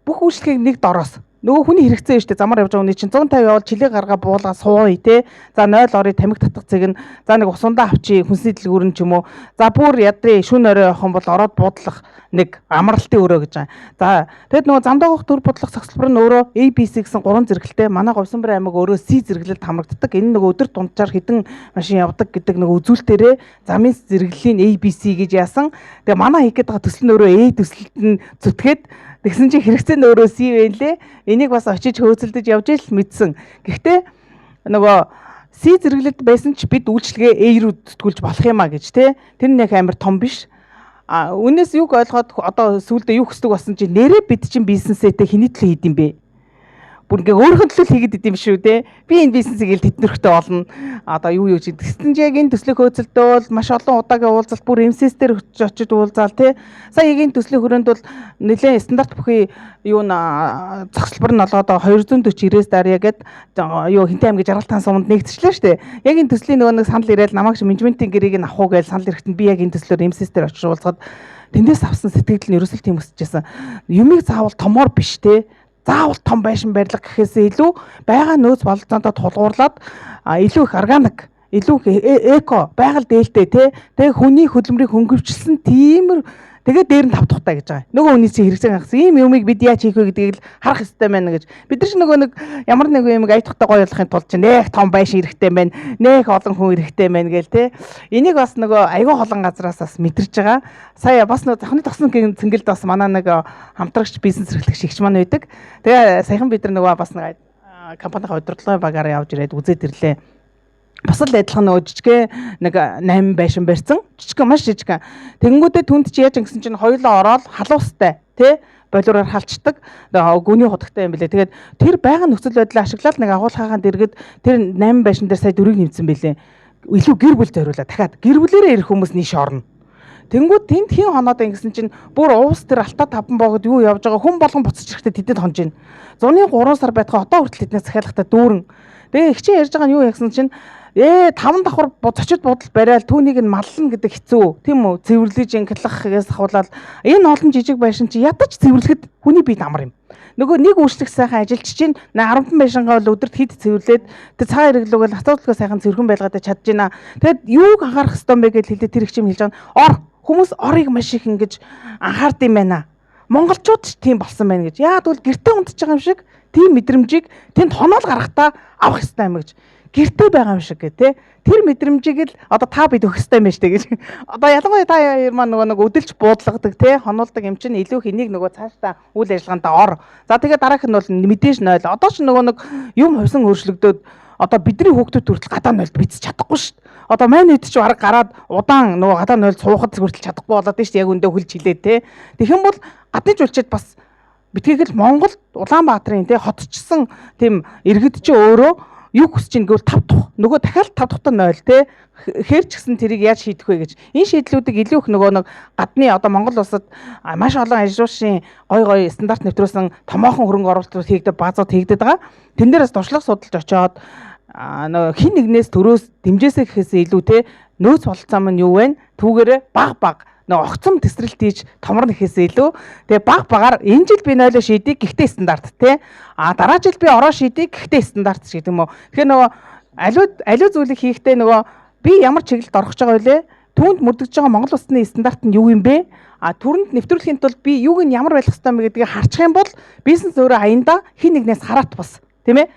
S2: бүх үйлчлэгийг нэг дороос нөгөө хүний хэрэгцээ шүү дээ. Замаар явж байгаа хүний чинь 150 явал чилээ гаргаа буулгаа сууя те. За 0 орой тамхи татах цэг нь за нэг усундаа авчи хүнсний дэлгүүрэн ч юм уу. За бүр ядрын шүн орой явах юм бол ороод буудлах нэг амралтын өрөө гэж байгаа. За тэгэд нөгөө зам доогох төр бодлого цогцлбор нь өөрөө ABC гэсэн 3 зэрэгэлтэй. Манай Говьсонбор аймаг өөрөө C зэрэглэлд хамрагддаг. Энэ нөгөө өдөр тунчаар хідэн машин явдаг гэдэг нөгөө үзүүлэлтээрээ замын зэрэглэлийн ABC гэж яасан. Тэгээ манай хийх гээд байгаа төсөл нь өөрөө A төсөлд нь зүтгээд тэгсэн чинь хэрэгцээ нь өөрөө C байлээ. Энийг бас очиж хөөцөлдөж явж ил мэдсэн. Гэхдээ нөгөө C зэрэглэлд байсан ч бид үйлчлэгээ A руу зүтгүүлж болох юм а гэж те. Тэр нь яг амар том биш. Үнээс юг ойлгоод одоо сүүлдээ юу хүсдэг болсон чи нэрээ бид чинь бизнесээтэй хэний төлөө хийд юм бэ? Бүр ингээ өөрийнхөө төлөө хийгээд идэм шүү те. Би энэ бизнесийг ил тэднэрхтэй олно. Одоо юу гэж тэгсэн чи яг энэ төслийн хөөцөлдөө бол маш олон удаагийн уулзалт бүр MCS дээр очиж уулзаал те. Сая яг энэ төслийн хүрээнд бол нэлээд стандарт бүхий юу н зогсолбор нь болоод 240-90-с дарья гэд юу Хинтээ аймгийн жаргалтаан суманд нэгдчихлээ шүү дээ. Яг энэ төслийн нөгөө нэг санал ирээл намайг менежментийн гэрийг нь авах уу гэж санал ирэхэд би яг энэ төслөөр MCS дээр очиж уулзаад тэндээс авсан сэтгэл нь ерөөсөө тийм өсчихсэн. Юмыг заавал томоор биш те. Заавал том байшин барилга гэхээсээ илүү байгаа нөөц бололцоотой тулгуурлаад илүү их органик, илүү эко, байгаль дээлтэй тэгээ хүний хөдөлмөрийг хөнгөвчлсөн тиймэр тэгээ дээр нь 5 тухтай гэж байгаа. Нөгөө хүний чинь хэрэгцээ гахсан ийм юмыг бид яаж хийх вэ гэдгийг л харах хэрэгтэй байна гэж. Бид нар ч нөгөө нэг ямар нэг юм ая тухтай гоё болохын тулд чинь нэх том байшин хэрэгтэй байна, нэх олон хүн хэрэгтэй байна гээл те. Энийг бас нөгөө аягүй холон газараас бас мэдэрч байгаа. Сая бас нөгөө захны тосны цэнгэлд бас манай нэг хамтрагч бизнес эрхлэгч ихч маань байдаг. Тэгээ саяхан бид нар нөгөө бас нэг компанийн удирдлагын багаар явж ирээд үзээд ирлээ. Бас л адилхан нөгөө жижигхэн нэг 8 байшин барьсан. Жижигхэн маш жижигхэн. Тэгэнгүүтээ түнд чи яаж ингэсэн чинь хоёулаа ороод халуустай тий болиороор халчдаг. Гүний худагтай юм билээ. Тэгээд тэр байгаа нөхцөл байдлаа ашиглаад нэг агуулгаагаан дэргэд тэр 8 байшин дээр сая 4-ийг нэмсэн билээ. Илүү гэр бүл зориулаа. Дахиад гэр бүлээрээ ирэх хүмүүс нийш орно. Тэнгүүд тэнд хин хоноод ингэсэн чинь бүр уус тэр алтаа таван боогод юу явж байгаа хүн болгон буцаж ирэхдээ тэдэд хонж байна. Зуны 3 сар байтгаа одоо хүртэл тэднээс захиалахтаа дүүрэн. Тэгээ их чинь ярьж байгаа нь юу яасан чинь 5 давхар зочид буудал барайл түүнийг нь маллна гэдэг хэцүү тийм үү цэвэрлэж инглахгээс ахуулаад энэ олон жижиг байшин чи ядаж цэвэрлэхэд хүний бие амар юм. Нөгөө нэг үйлчлэх сайхан ажилч чинь 10 байшингаа бол өдөрт хэд цэвэрлээд тэр цагаан хэрэглүүгээл асуудалгаа сайхан цэвэрхэн байлгаад чадж байна. Тэгэд юуг анхаарах ёстой юм бэ гэж хэлээд тэр их юм хэлж байгаа. Хүмүүс орыг маш их ингэж анхаард юм байна. Монголчууд ч тийм болсон байна гэж. Яагад бол гэртээ унтж байгаа юм шиг тийм мэдрэмжийг тэнд хоноол гаргахтаа авах хэрэгтэй юм гэж гэртээ байгаа юм шиг гэ тэ. Тэр мэдрэмжийг л одоо та бид өгөх хэрэгтэй юм байна штэ гэж. Одоо ялангуяа та хоёр маань нөгөө нэг өдөлж буудлагдаг тэ хоноолдог юм чинь илүү хэнийг нөгөө цаашдаа үйл ажиллагаанд ор. За тэгээ дараах нь бол мэдээж 0. Одоо ч нөгөө нэг юм хувьсан өөрчлөгдөөд одоо бидний хүүхдүүд хүртэл гадаа 0-д бицэж чадахгүй шүү дээ. Одоо маань хэд ч бараг гараад удаан нөгөө гадаа 0 суухад хүртэл чадахгүй болоод тийм шүү дээ. Яг өндөө хөлж хилээ те. Тэгэх юм бол гадны жуулчид бас битгийгэл Монгол Улаанбаатарын те хотчсон тийм иргэд чи өөрөө юу хүсэж ийн гэвэл 5 дахь нөгөө дахиад 5 дахьтаа 0 те. Хээрч гисэн тэрийг яаж шийдэх вэ гэж. Энэ шийдлүүдийг илүү их нөгөө нэг гадны одоо Монгол улсад маш олон ажилчдын гой стандарт нэвтрүүлсэн томоохон хөрөнгө оруулалтууд хийгдэж баазууд хийгдэж байгаа. Тэн дээрээс туршлага судалж очоод нөгөө хин нэгнээс төрөөс дэмжээсээ гэхээсээ илүү те нөөц бололцоо маань юу вэ? Түүгээрээ баг нөгөө огцом тесрэлт хийж томорно гэхээсээ илүү тэгээ багаар энэ жил би 0 шийдийг гэхдээ стандарт те дараа жил би ороо шийдийг гэхдээ стандарт гэдэг юм уу. Тэгэхээр нөгөө аливаа зүйлийг хийхдээ нөгөө би ямар чиглэлд орох гэж байгаа вэ? Түүнд мөрдөж байгаа Монгол улсны стандарт нь юу юм бэ? Түрэнд нэвтрүүлэхийн тулд би юуг нь ямар байх ёстой юм бэ гэдгийг харчих юм бол бизнес өөрөө аяндаа хин нэгнээс хараат бас тийм ээ.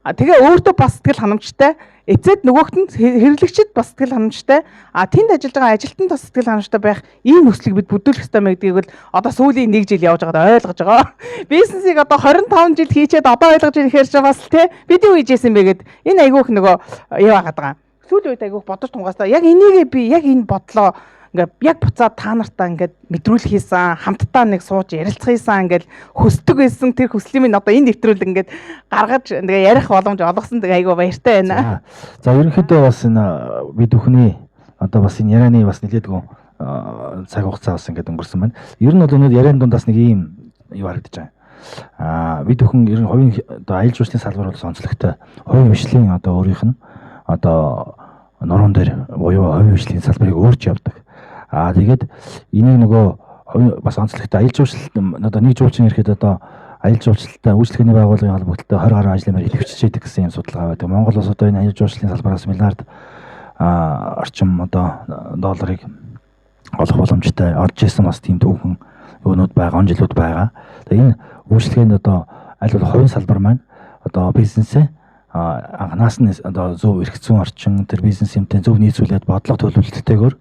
S2: Тэгээ өөртөө бас сэтгэл ханамжтай, эцэд нөгөөхт нь хэрэглэгчид бас сэтгэл ханамжтай, тэнд ажиллаж байгаа ажилтнанд бас сэтгэл ханамжтай байх ийм нөхцөлийг бид бүрдүүлэх ёстой юм гэдгийг л одоо сүүлийн 1 жил явж байгаад ойлгож байгаа. Бизнесийг одоо 25 жил хийчээд одоо ойлгож ирэхээр ч бас тий бид юу хийжсэн бэ гэд энэ айгүйх нөгөө яа хагаад байгаа. Сүүлийн үед айгүйх бодож тунгаастаа яг энийгээ би яг энэ бодлоо ингээд яг буцаад та нартаа ингээд мэдрүүлэх хийсэн, хамтдаа нэг сууж ярилцах хийсэн ингээд хөсдөг байсан тэр хүслийн минь одоо энэ нэвтрүүлэг ингээд гаргаж тэгээ ярих боломж олгосон тэгээ айгүй баяртай байна.
S1: За ерөнхийдөө бас энэ бид бүхний одоо бас энэ ярианы бас нэлээдгүй цаг хугацаа бас ингээд өнгөрсөн байна. Ер нь бол өнөөдөр ярианы дундаас нэг ийм юу харагдаж байна. Бид бүхэн ер нь хувийн одоо аялал жуулчлалын салбар бол онцлогтой. Хувийн хвшлийн одоо өөрийнх нь одоо нуруунд дээр буюу хувийн хвшлийн салбарыг өөрч явдаг. Тэгээд энийг нөгөө бас онцлогтой аялал жуулчлалт одоо нэг жуулчин ирэхэд одоо аялал жуулчлалтай үйлчлэгээний байгууллагын холбогдолтой 20 гаруй ажлын байр ихэвчжээдэг гэсэн юм судалгаа байдаг. Монгол улс одоо энэ аялал жуулчлалын салбараас миллиард орчим одоо долларыг олох боломжтой орж исэн бас тийм түүхэн юунууд байгаа, он жилүүд байгаа. Тэгээ энэ үйлчлэгээнд одоо аль бол хувийн салбар маань одоо бизнесээ анханаас нь одоо зөв эрх зүйн орчин тэр бизнес юмтай зөв нийцүүлээд бодлого төлөвлөлттэйгээр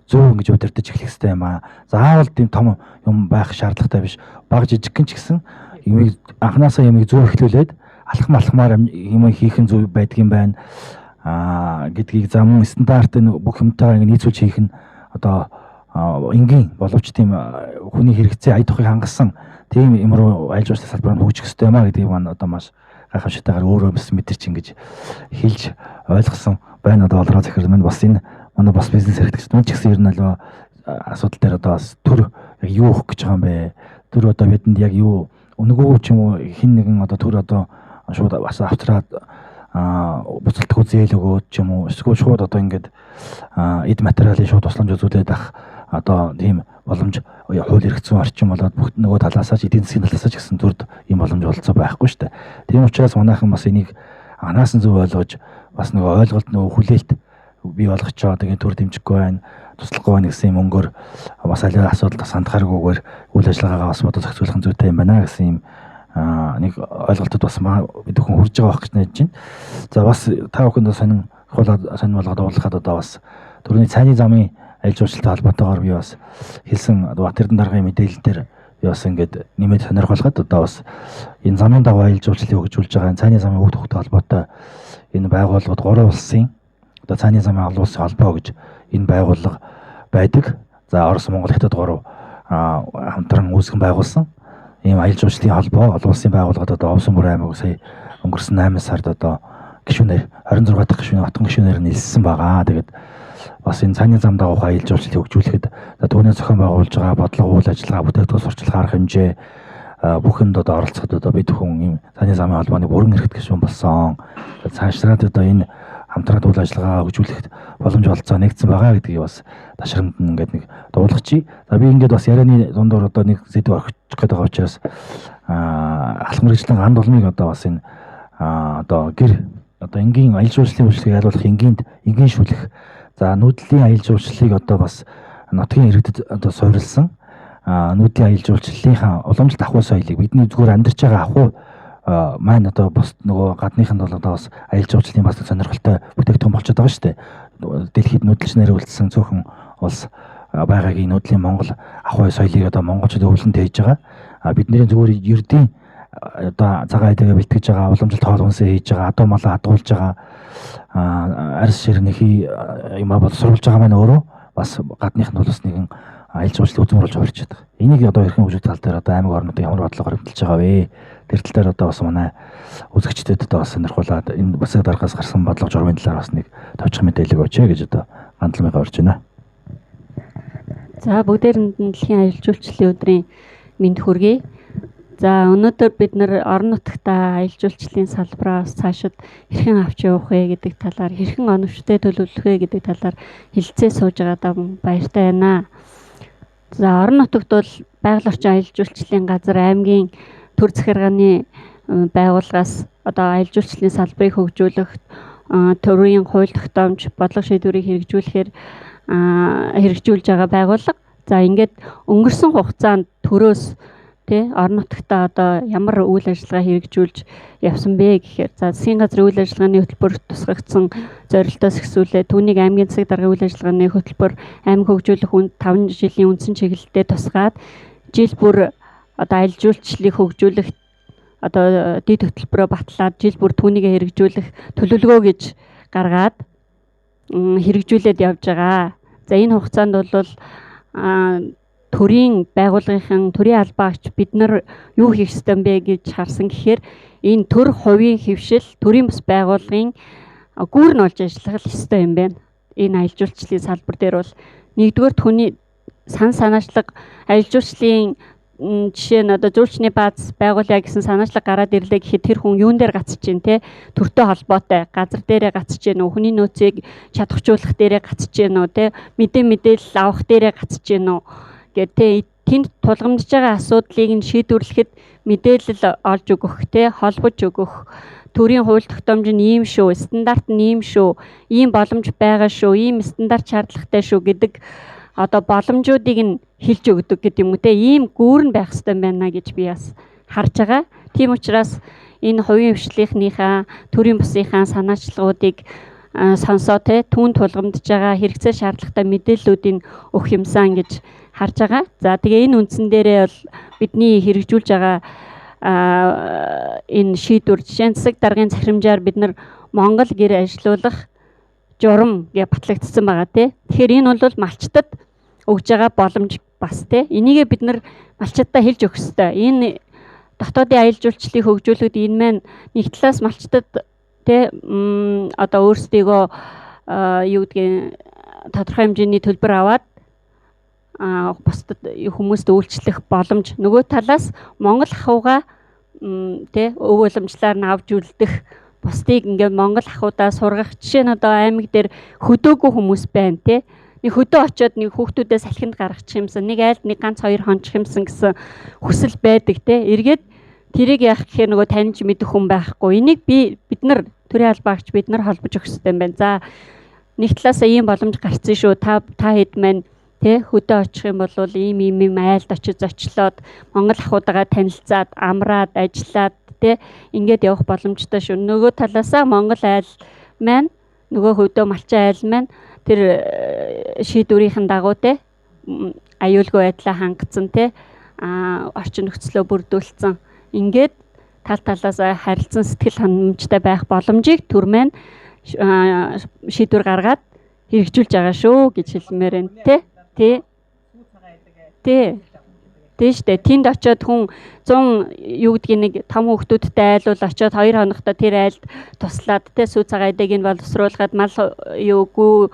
S1: зөв ингэж удирдах эхлэх хэрэгтэй юм аа. Заавал тийм том юм байх шаардлагатай биш. Бага жижигхэн ч гэсэн юмыг анханасаа юмыг зөв эхлүүлээд алхмаар юм хийх нь зөв байдаг юм байна. Гэдгийг зам стандарт бүх юмтайгаа ингэ нийцүүлж хийх нь одоо энгийн боловч тийм хүний хэрэгцээ ая тухыг хангасан тийм юм руу аялал жуулчлалын салбар нь хөгжих хэрэгтэй юм аа гэдгийг маань одоо маш гайхамшигтайгаар өөрөө мэдэрч ингэж хэлж ойлгосон байна. Одоо олроо захирал маань бас энэ манай бас бизнес хэрэглэгч нь ч гэсэн ер нь аль асуудал дээр одоо бас төр яг юу өгөх гэж байгаа юм бэ? Төр одоо бидэнд яг юу өнгөө ч юм уу хин нэгэн одоо төр одоо шууд бас авчраад буцалтгүй зээл өгөөд ч юм уу эсвэл шууд одоо ингээд эд материалын шууд тусламж үзүүлээд ах одоо тийм боломж хууль эрх зүйн орчин болоод бүх нөгөө талаасаа ч эдийн засгийн талаасаа ч гэсэн төрд ийм боломж олцоо байхгүй шүү дээ. Тийм учраас манайхан бас энийг анаас нь зөв ойлгож бас нөгөө ойлголт нөгөө хүлээлт бий болгочоо тэгээ төр дэмжихгүй байна, туслахгүй байна гэсэн юм өнгөөр бас аливаа асуудал сандахааргүйгээр үйл ажиллагаагаа бас бодож зохицуулах зүйтэй юм байна гэсэн юм нэг ойлголтод бас бид бүхэн хүрж байгаа байх гэж найдаж байна. За бас та бүхэнд сонин болгоод уулзахад одоо бас түрүүний цайны замын аялал жуулчлалтай холбоотойгоор би бас хэлсэн Бат Эрдэнэ даргын мэдээлэл дээр би бас ингээд нэмээд сонирхолгоод одоо бас энэ замын дагуу аялал жуулчлалыг хөгжүүлж байгаа цайны замын үг төгтөй холбоотой энэ байгууллагууд 3 улсын одоо цайны замын олон улсын холбоо гэж энэ байгууллага байдаг. За Орос, Монгол, Хятад 3 хамтран үүсгэн байгуулсан ийм аялал жуулчлалын холбоо олон улсын байгууллагад одоо Овсон бүр аймаг сая өнгөрсөн 8 сард одоо гишүүнээр 26 дахь гишүүний хотгон гишүүнээр нэлсэн байгаа. Тэгээд бас энэ цайны зам дагуух аялал жуулчлалыг хөгжүүлэхэд түүний зохион байгуулж байгаа бодлого үйл ажиллагаа бүтээгдэхүүн сурчлага арга хэмжээ бүхэнд одоо оролцоход одоо бид хүн ийм цайны замын холбооны бүрэн эрхт гишүүн болсон. Цаашраад одоо энэ хамтраад үйл ажиллагаа хөгжүүлэхэд боломж олцоо нэгдсэн байгаа гэдгийг бас ташрамд ингээд нэг дуулгачих. За би ингээд бас ярианы дундуур одоо нэг сэдв орхичих гээд байгаа учраас алхам мэргэжлийн ганд улмыг одоо бас энэ одоо гэр одоо энгийн аялал жуулчлалын үйлчлэгийг ялуулах энгийн шүлэх за нүүдлийн аялал жуулчлалыг одоо бас нутгийн иргэдэд одоо суурилсан нүүдлийн аялал жуулчлалынхаа уламжлалт ахуй соёлыг бидний зүгээр амьдарч байгаа ахуй маань одоо бус нөгөө гадныханд бол одоо бас аялал жуулчлалын бас сонирхолтой бүтээгдэхүүн болчиход байгаа шүү дээ. Дэлхийд нүүдэлч нэрвэлсэн цөөхөн улс байгаагийн нүүдлийн Монгол ахуй соёлыг одоо монголчууд өвлөнд хийж байгаа. Бидний зүгээр ердийн одоо цагаан айдагаа бэлтгэж байгаа, уламжлалт хоол хүнсээ хийж байгаа, адуу малаа хадгуулж байгаа, арьс ширнэхий юмаа боловсруулж байгаа маань өөрөө бас гадныханд бол бас нэгэн аялал жуулчлал үзмөрлж хувирч байгаа. Энийг одоо эрхэм хөгжих тал дээр одоо аймаг орнуудын ямар бодлогоор хэмтэлж байгаа вэ? Тэр тал дээр одоо бас манай үзэгчдэд одоо бас сонирхуулаад энэ басаг даргаас гарсан бодлого журмын талаар бас нэг товчхон мэдээлэл өгөөч гэж одоо хандламжаа орж байна.
S6: За бүгдээрэнд нь дэлхийн аялал жуулчлалын өдрийн мэнд хүргэе. За өнөөдөр бид нар орон нутгтаа аялал жуулчлалын салбараас цаашид хэрхэн авч явах вэ гэдэг талаар, хэрхэн оновчтой төлөвлөх вэ гэдэг талаар хэлэлцээ сууж байгаадаа баяртай байна. За орон нутагт бол байгаль орчин аялал жуулчлалын газар аймгийн төр захиргааны байгууллагаас одоо аялал жуулчлалын салбарыг хөгжүүлэх, төрийн хууль тогтоомж, бодлого шийдвэрийг хэрэгжүүлж байгаа байгууллага. За ингээд өнгөрсөн хугацаанд төрөөс орон нутгтаа одоо ямар үйл ажиллагаа хэрэгжүүлж явсан бэ гэхээр засгийн газрын үйл ажиллагааны хөтөлбөр тусгагдсан зорилтоос эхсүүлээ түүнийг аймгийн засаг даргын үйл ажиллагааны хөтөлбөр аймаг хөгжүүлэх 5 жилийн үндсэн чиглэлдээ тусгаад жил бүр одоо аялал жуулчлалыг хөгжүүлэх одоо дэд хөтөлбөрөөр батлаад жил бүр түүнийг хэрэгжүүлэх төлөвлөгөө гэж гаргаад хэрэгжүүлээд явж байгаа. За энэ хугацаанд бол төрийн байгууллагын төрийн албаагч бид нар юу хийх ёстой бэ гэж харсан гэхээр энэ төр хувийн хэвшил төрийн бас байгууллагын гүүр нь олж ажиллах ёстой юм байна. Энэ аялал жуулчлалын салбар дээр бол нэгдүгээр түүний санаачлаг аялал жуулчлалын жишээ нь одоо жуулчны бааз байгуулъя гэсэн санаачлаг гараад ирлээ гэхэд тэр хүн юун дээр гацж чинь төртөө холбоотой газар дээрээ гацж чинь үү, хүний нөөцийг чадахжуулах дээрээ гацж чинь үү, мэдээлэл авах дээрээ гацж чинь үү гэдэг тэнд тулгамдж байгаа асуудлыг нь шийдвэрлэхэд мэдээлэл олж өгөх, холбож өгөх, төрийн хууль тогтоомж нь ийм шүү, стандарт нь ийм шүү, ийм боломж байгаа шүү, ийм стандарт шаардлагатай шүү гэдэг одоо боломжуудыг нь хэлж өгдөг гэдэг юм уу ийм гүүр нь байх ёстой байна гэж би бас харж байгаа. Тийм учраас энэ хувийн хвшлийнхнийхаа төрийн бусынхаа санаачлагуудыг сонсоо түүн тулгамдж байгаа хэрэгцээ шаардлагатай мэдээллүүдийг өгөх юмсан гэж харж байгаа. За тэгээ энэ үндсэн дээрээ бол бидний хэрэгжүүлж байгаа энэ шийдвэр жишээ нь засаг даргын захирамжаар бид нар Монгол гэр ажилуулах журам гэж батлагдсан байгаа Тэгэхээр энэ бол малчтад өгж байгаа боломж бас энийгээ бид нар малчтадаа хэлж өгөх ёстой. Энэ дотоодын аялал жуулчлалыг хөгжүүлэхэд энэ маань нэг талаас малчтад одоо өөрсдийгөө юу гэдгийг тодорхой хэмжээний төлбөр аваад бусдад хүмүүст үйлчлэх боломж, нөгөө талаас Монгол ахуйгаа өв уламжлаар нь авч үлдэх, бусдыг ингээд Монгол ахуйдаа сургах. Жишээ нь одоо аймаг дээр хөдөөгүй хүмүүс байна нэг хөдөө очиод нэг хүүхдүүдээ салхинд гаргачих юмсан, нэг айлд нэг ганц хоёр хончих юмсан гэсэн хүсэл байдаг эргээд тэрийг яах гэхээр нөгөө таньж мэдэх хүн байхгүй. Энийг бид нар төрийн албаагч бид нар холбож өгөх хэрэгтэй юм байна. За нэг талаасаа ийм боломж гарцсан шүү. Та хэд маань хөдөө очих юм бол ийм айлд очиж зочлоод Монгол ахуйдагаа танилцаад амраад ажиллаад ингээд явах боломжтой шүү. Нөгөө талаасаа Монгол айл маань нөгөө хөдөө малчин айл маань тэр шийдвэрийн дагуу аюулгүй байдлаа хангацсан орчин нөхцлөө бүрдүүлсэн. Ингээд тал талаас харилцан сэтгэл ханамжтай байх боломжийг төр маань шийдвэр гаргаад хэрэгжүүлж байгаа шүү гэж хэлмээр байна штэ. Тэнд очиод хүн 100 юу гэдгийг нэг том хүүхдүүдтэй айлуул очиод 2 хоногтой тэр айлд туслаад сүү цагаадаг нь боловсруулахад мал юугүй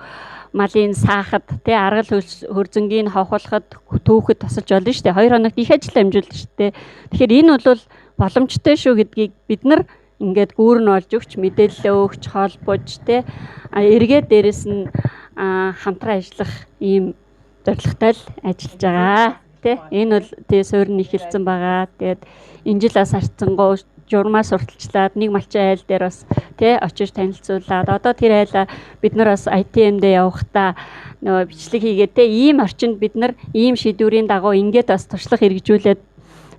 S6: малын саахад аргал хөрзөнгийн хавхуулахад түүхэд тусалж болно штэ. 2 хоногт их ажил амжуулна штэ. Тэгэхээр энэ бол боломжтой шүү гэдгийг бид нар ингээд гүүр нь олж өгч мэдээлэл өгч холбож эргээд дээрэс нь хамтран ажиллах ийм зорилготой л ажиллаж байгаа. Энэ бол суурь нь ихэлсэн байгаа. Тэгээд энэ жил бас харцсангуу журмаа сурталчлаад нэг малчин айл дээр бас очиж танилцуулаад одоо тэр айлаа бид нар бас ITM-дээ явахдаа нөгөө бичлэг хийгээд ийм орчинд бид нар ийм шийдвэрийн дагуу ингээд бас туршлага хэрэгжүүлээд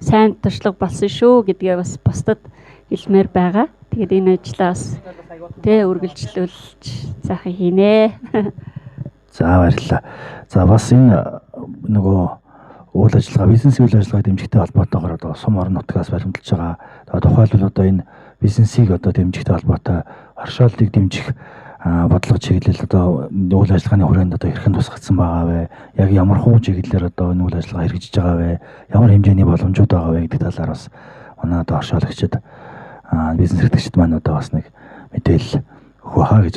S6: сайн туршлага болсон шүү гэдгээ бас бусдад хэлмээр байгаа. Тэгээд энэ ажлаа бас үргэлжлүүлж заахыг хийнэ.
S1: За баярлалаа. За бас энэ нөгөө үйл ажиллагаа, бизнесийн үйл ажиллагаа дэмжихтэй холбоотойгоор одоо сум орон нутгаас баримталж байгаа. Тухайлбал одоо энэ бизнесийг одоо дэмжихтэй холбоотой оршуулгыг дэмжих бодлого чиглэл одоо үйл ажиллагааны хүрээнд одоо хэрхэн тусгагдсан байгаа вэ? Яг ямар хуу чиглэлээр одоо энэ үйл ажиллагаа хэрэгжиж байгаа вэ? Ямар хэмжээний боломжууд байгаа вэ гэдэг талаар бас манай одоо оршуулагчид бизнес хэрэглэгчид маань одоо бас нэг мэдээлэл өгөх хаа гэж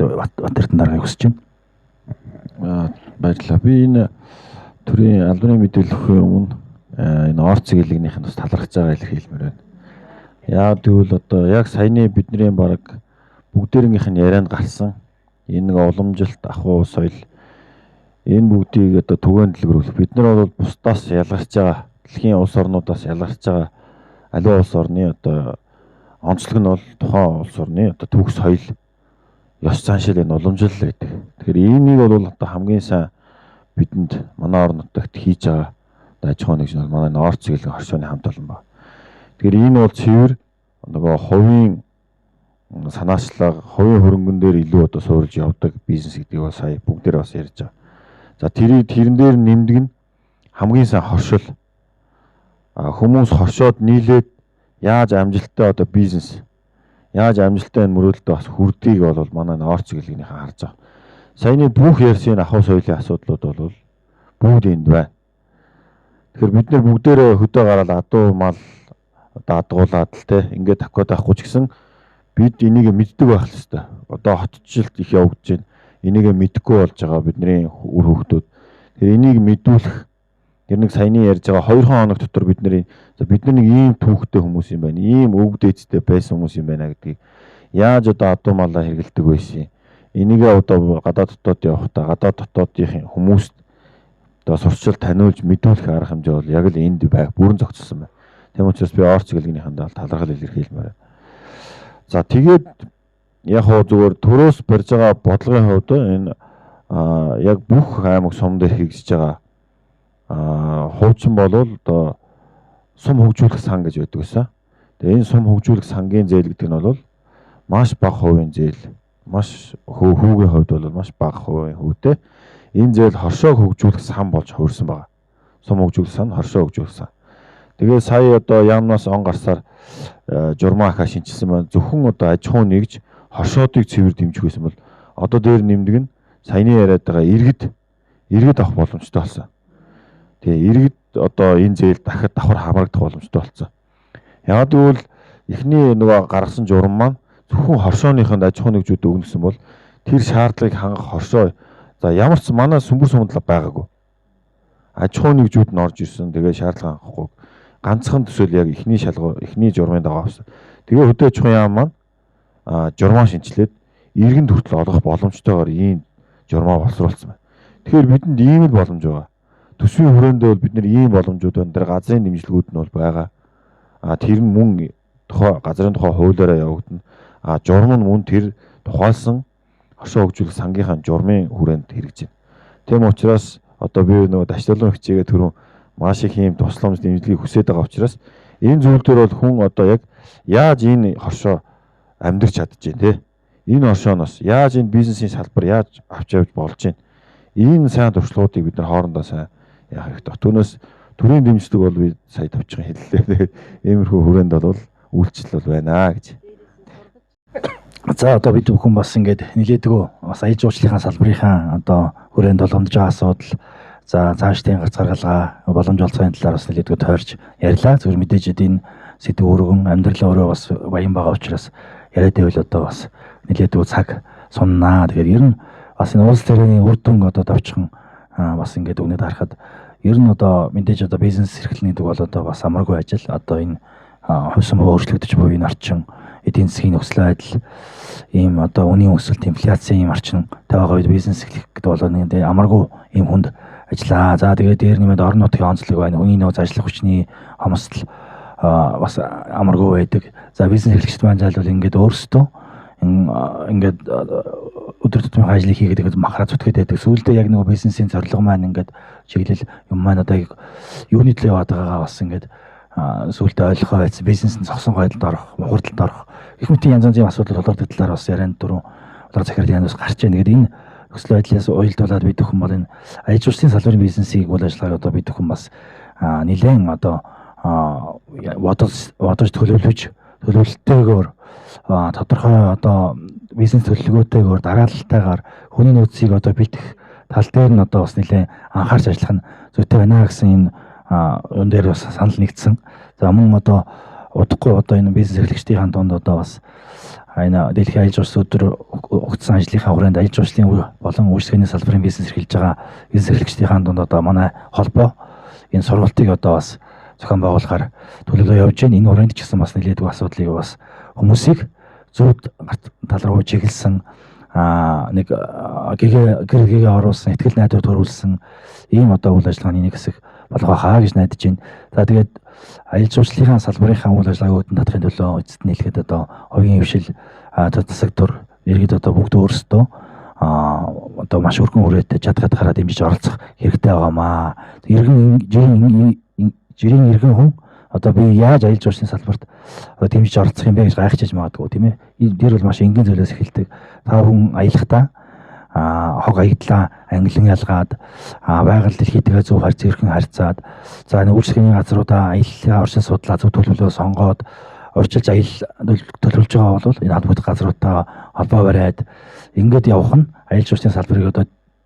S1: Батэрдэн даргыг хүсэж байна.
S3: Баярлалаа. Би энэ төрийн албаны мэдээлэл өгөхөө өмнө энэ орц гэлэгнийхэн бас талархаж байгаа илэрхийлмээр байна. Яагаад гэвэл одоо яг саяны бидний баг бүгдээрнийх нь ярианд гарсан энэ нэг уламжилт ахуй соёл энэ бүгдийг одоо түгээн дэлгэрүүлэх. Бид нар бол бусдаас ялгарч байгаа, дэлхийн улс орнуудаас ялгарч байгаа аливаа улс орны одоо онцлог нь бол тухайн улс орны одоо түүх соёл, ёс заншил энэ уламжил байдаг. Тэгэхээр энийг бол одоо хамгийн сайн бидэнд манай орон нутагт хийж байгаа аж ахуй нэгж нь манай орц гэлэг хоршооны хамт олон байна. Тэгэхээр энэ бол цэвэр нөгөө хувийн санаачлага, хувийн хөрөнгөн дээр илүү одоо суурилж явдаг бизнес гэдгийг бас сая бүгдээр бас ярьж байгаа. За тэрэн дээр нэмдэг нь хамгийн сайн хоршил. Хүмүүс хоршоод нийлээд яаж амжилттай одоо бизнес, яаж амжилттай энэ мөрөлдөө бас хүрдгийг бол манай орц гэлэгнийхэн харж байгаа. Саяны бүх ярьсан ахуй соёлын асуудлууд бол бүгд энд байна. Тэгэхээр бид нар бүгдээрээ хөдөө гараад адуу мал одоо адгуулад л те ингээд тавхад байхгүй ч гэсэн бид энийг мэддэг байх хэрэгтэй. Одоо хотчлт их явагдаж байна. Энийг мэдэхгүй болж байгаа бидний үр хөвгтүүд. Тэгэхээр энийг мэдүүлэх тэр нэг саяны ярьж байгаа 2 хоног дотор бид нар нэг ийм түүхтэй хүмүүс юм байна. Ийм өвөг дээдтэй байсан хүмүүс юм байна гэдгийг яаж одоо адуу малаа хэрэгэлдэг байсан. Энийг одоо гадаад дотоод явахдаа гадаад дотоодын хүмүүст одоо сурчил таниулж мэдүүлэх арга хэмжээ бол яг л энд бүрэн зохицсон байна. Тийм учраас би орц гэлгийнхээ талархал илэрхийлмээр. За тэгээд яг хоо зүгээр төрөөс барьж байгаа бодлогын хувьд энэ яг бүх аймаг сум дээр хэрэгжиж байгаа хуучин болвол одоо сум хөгжүүлэх сан гэж байдаг байсан. Тэгээ энэ сум хөгжүүлэх сангийн зээл гэдэг нь бол маш бага хувийн зээл, маш хүүгийн хувьд бол маш бага хувийн хөвтэй. Энэ зээл хоршоог хөгжүүлэх сан болж хувирсан байгаа. Сум хөгжүүлэх сан, хоршоо хөгжүүлэх сан. Тэгээ сая одоо яамнаас он гарсаар журмаа ахаа шинжилсэн байна. Зөвхөн одоо аж ахуй нэгж хоршоодыг цэвэр дэмжих байсан бол одоо дээр нэмдэг нь саяны яриад байгаа иргэд авах боломжтой болсон. Тэгээ иргэд одоо энэ зээл дахиад давхар хамрагдах боломжтой болсон. Яг гэвэл эхний нөгөө гаргасан журам маань зөвхөн хоршооныхонд аж ахуй нэгжүүд өгнөсөн бол тэр шаардлагыг хангах хоршоо за ямар ч манай сүмбэр сундлага байгаагүй. Аж ахуй нэгжүүд нь орж ирсэн. Тэгээ шаардлага хангахгүй. Ганцхан төсөөл яг эхний журмын дагуу авсан. Тэгээ хөдөө аж ахуйн яам маань журмаа шинчлээд иргэн хүртэл олох боломжтойгоор ийм журмаа боловсруулсан байна. Тэгэхээр бидэнд ийм л боломж байгаа. Төсвийн хүрээндээ бол бид нар ийм боломжууд байна. Тэр газрын дэмжлэгүүд нь бол байгаа. Тэр нь мөн газрын тухай хуулиараа явагдана. Журам нь мөн тэр тухайлсан хоршоо хөгжүүлэх сангийнхаа журмын хүрээнд хэрэгжиж байна. Тийм учраас одоо би нөгөө дашналын хичээгээ түрүүн маш их ийм тусламж дэмжлэгийг хүсэж байгаа учраас энэ зүйл дээр бол хүн одоо яг яаж энэ хоршоо амьдрч чадчихээн те. Энэ хоршооноос яаж энэ бизнесийн салбар яаж авч явж болж байна. Энэ сайн туршлагуудыг бид нар хоорондоо сайн яах хэрэгтэй. Түүнээс төрийн дэмжлэг бол би сая тавьчихсан хэллээ. Тэгээд иймэрхүү хүрээнд бол үйлчлэл бол байна гэж.
S1: За одоо бид бүхэн бас ингээд нилээдгөө бас аяж уучлалын салбарынхаа одоо хүрээнд боломж байгаа асуудал за цаашдын гарц гаргалгаа боломж олцооны талаар бас нилээдгөө тойрч ярьлаа. Зөвхөн мэдээж энэ сэдв өргөн амьдрал өөрөө бас баян байгаа учраас яриад байвал одоо бас нилээдгөө цаг суннаа. Тэгэхээр ер нь бас энэ улс төрийн үр дүн одоо давчхан бас ингээд өгнөд харахад ер нь одоо мэдээж одоо бизнес эрхлэн гэдэг бол одоо бас амаргүй ажил. Одоо энэ хувьсан өөрчлөгдөж буй энэ орчин эдийн засгийн нөхцөл байдал ийм одоо үнийн өсөлт инфляцийн ийм орчин тавигаа үед бизнес эхлэх гэдэг бол нэг амаргүй ийм хүнд ажиллаа. За тэгээд дээр нэмээд орон нутгийн онцлог байна. Хүний нөөц ажиллах хүчний хомсдол бас амаргүй байдаг. За бизнес эрхлэгчид маань зайлвал ингээд өөрсдөө ингээд өдөр тутмын ажлыг хийгээд махраа зүтгэж байдаг. Сүүлдээ яг нэг бизнесийн зорилго маань ингээд чиглэл юм маань одоо юуны төлөө яваад байгаагаа бас ингээд сүултээ ойлгохоо байсан бизнесэнд зогсон гойдолд орох, хурдалд орох гэх мэт янз янзын асуудал тулгардаг талаар бас ярианд дөрөв удаа захирлын яндус гарч байна. Тэгээд энэ нөхцөл байдлаас уялдуулаад бид бүхэн бол энэ аяж улсын салбарын бизнесийг үйл ажиллагааг одоо бид бүхэн бас нэлээд одоо бодож төлөвлөлтөөр тодорхой одоо бизнес төлөвлөгөөтэйгээр дараалалтайгаар хүний нөөцийг одоо бэлтгэх тал дээр нь одоо бас нэлээд анхаарч ажиллах нь зүйтэй байна гэсэн энэ энэ дээр бас санал нэгдсэн. За мөн одоо удахгүй одоо энэ бизнес эрхлэгчдийн дунд одоо бас энэ дэлхийн аяж улс өдөр өгсөн ажлынхаа хүрээнд аяж улсын болон үйлчлэгээний салбарын бизнес эрхэлж байгаа бизнес эрхлэгчдийн дунд одоо манай холбоо энэ сургалтыг одоо бас зохион байгуулахаар төлөвлөө явж байна. Энэ хүрээнд ч гэсэн бас нэлээдгүй асуудлыг бас хүмүүсийг зөв тал руу чиглэсэн нэг гэгээ оруулсан, ихтгэл найдвар төрүүлсэн ийм одоо үйл ажиллагааны нэг хэсэг болгоо хаа гэж найдаж байна. За тэгээд аялал жуулчлалын салбарынхаа үйл ажиллагааг өдөн татахын төлөө эцэст нь хэлэхэд одоо оюун хөвшил сектор иргэд одоо бүгд өөрсдөө одоо маш өргөн хүрээтэй чадхатаараа дэмжиж оролцох хэрэгтэй байгаамаа. Жирийн иргэн хүн одоо би яаж аялал жуулчлалын салбарт дэмжиж оролцох юм бэ гэж гайхчихж магадгүй тийм ээ. Тэр бол маш энгийн зүйлээс эхэлдэг. Та хүн аялахдаа хог аядлаа англин ялгаад байгаль дэлхийдээ зөв зэрхэн харьцаад за энэ үйлчлэгийн газруудаа аяллаа орчин судлаа зөв төлөвлөлөө сонгоод урьдчилж аялал төлөвлөж байгаа бол энэ албатай газруудаа холбоо бариад ингээд явах нь аялал жуулчлалын салбарыг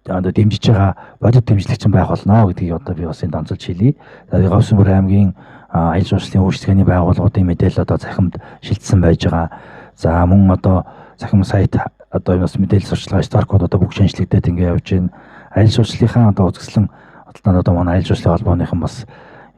S1: одоо дэмжиж байгаа бодит дэмжлэгч байх болно гэдгийг одоо би бас энэ онцолж хэлье. За Говьсөнбөр аймгийн аялал жуулчлалын үйлчлэгээний байгууллагуудын мэдээлэл одоо захимд шилжсэн байж байгаа. За мөн одоо захим сайт одоо бас мэдээлэл сурчлагын старкууд одоо бүх шинжлэгдээд ингэ явж байна. Аялал жуулчлалынхаа одоо үзэсгэлэн бодлоонд одоо манай аялал жуулчлалын холбооныхан бас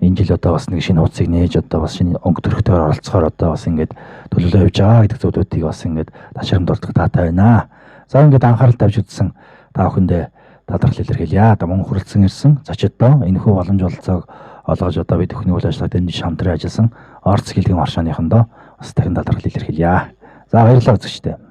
S1: энэ жил одоо бас нэг шинэ хуудсыг нээж одоо бас шинэ өнгө төрхтөөр оролцохоор одоо бас ингэ төлөвлөө явж байгаа гэдэг зүйлүүдийг бас ингэ ташаарамдуулдаг таатай байна. За ингэ анхаарал тавьж үзсэн та бүхэндээ талархал илэрхийлье. Одоо мөн хүрэлцэн ирсэн зочдоо энэхүү боломж олцоог олгож одоо бид бүхний үйл ажиллагааанд дэмжиж хамтран ажилласан Орц хэлгийн оршооныхондоо бас дахин талархал илэрхийлье. За баярлалаа үзэгчдээ.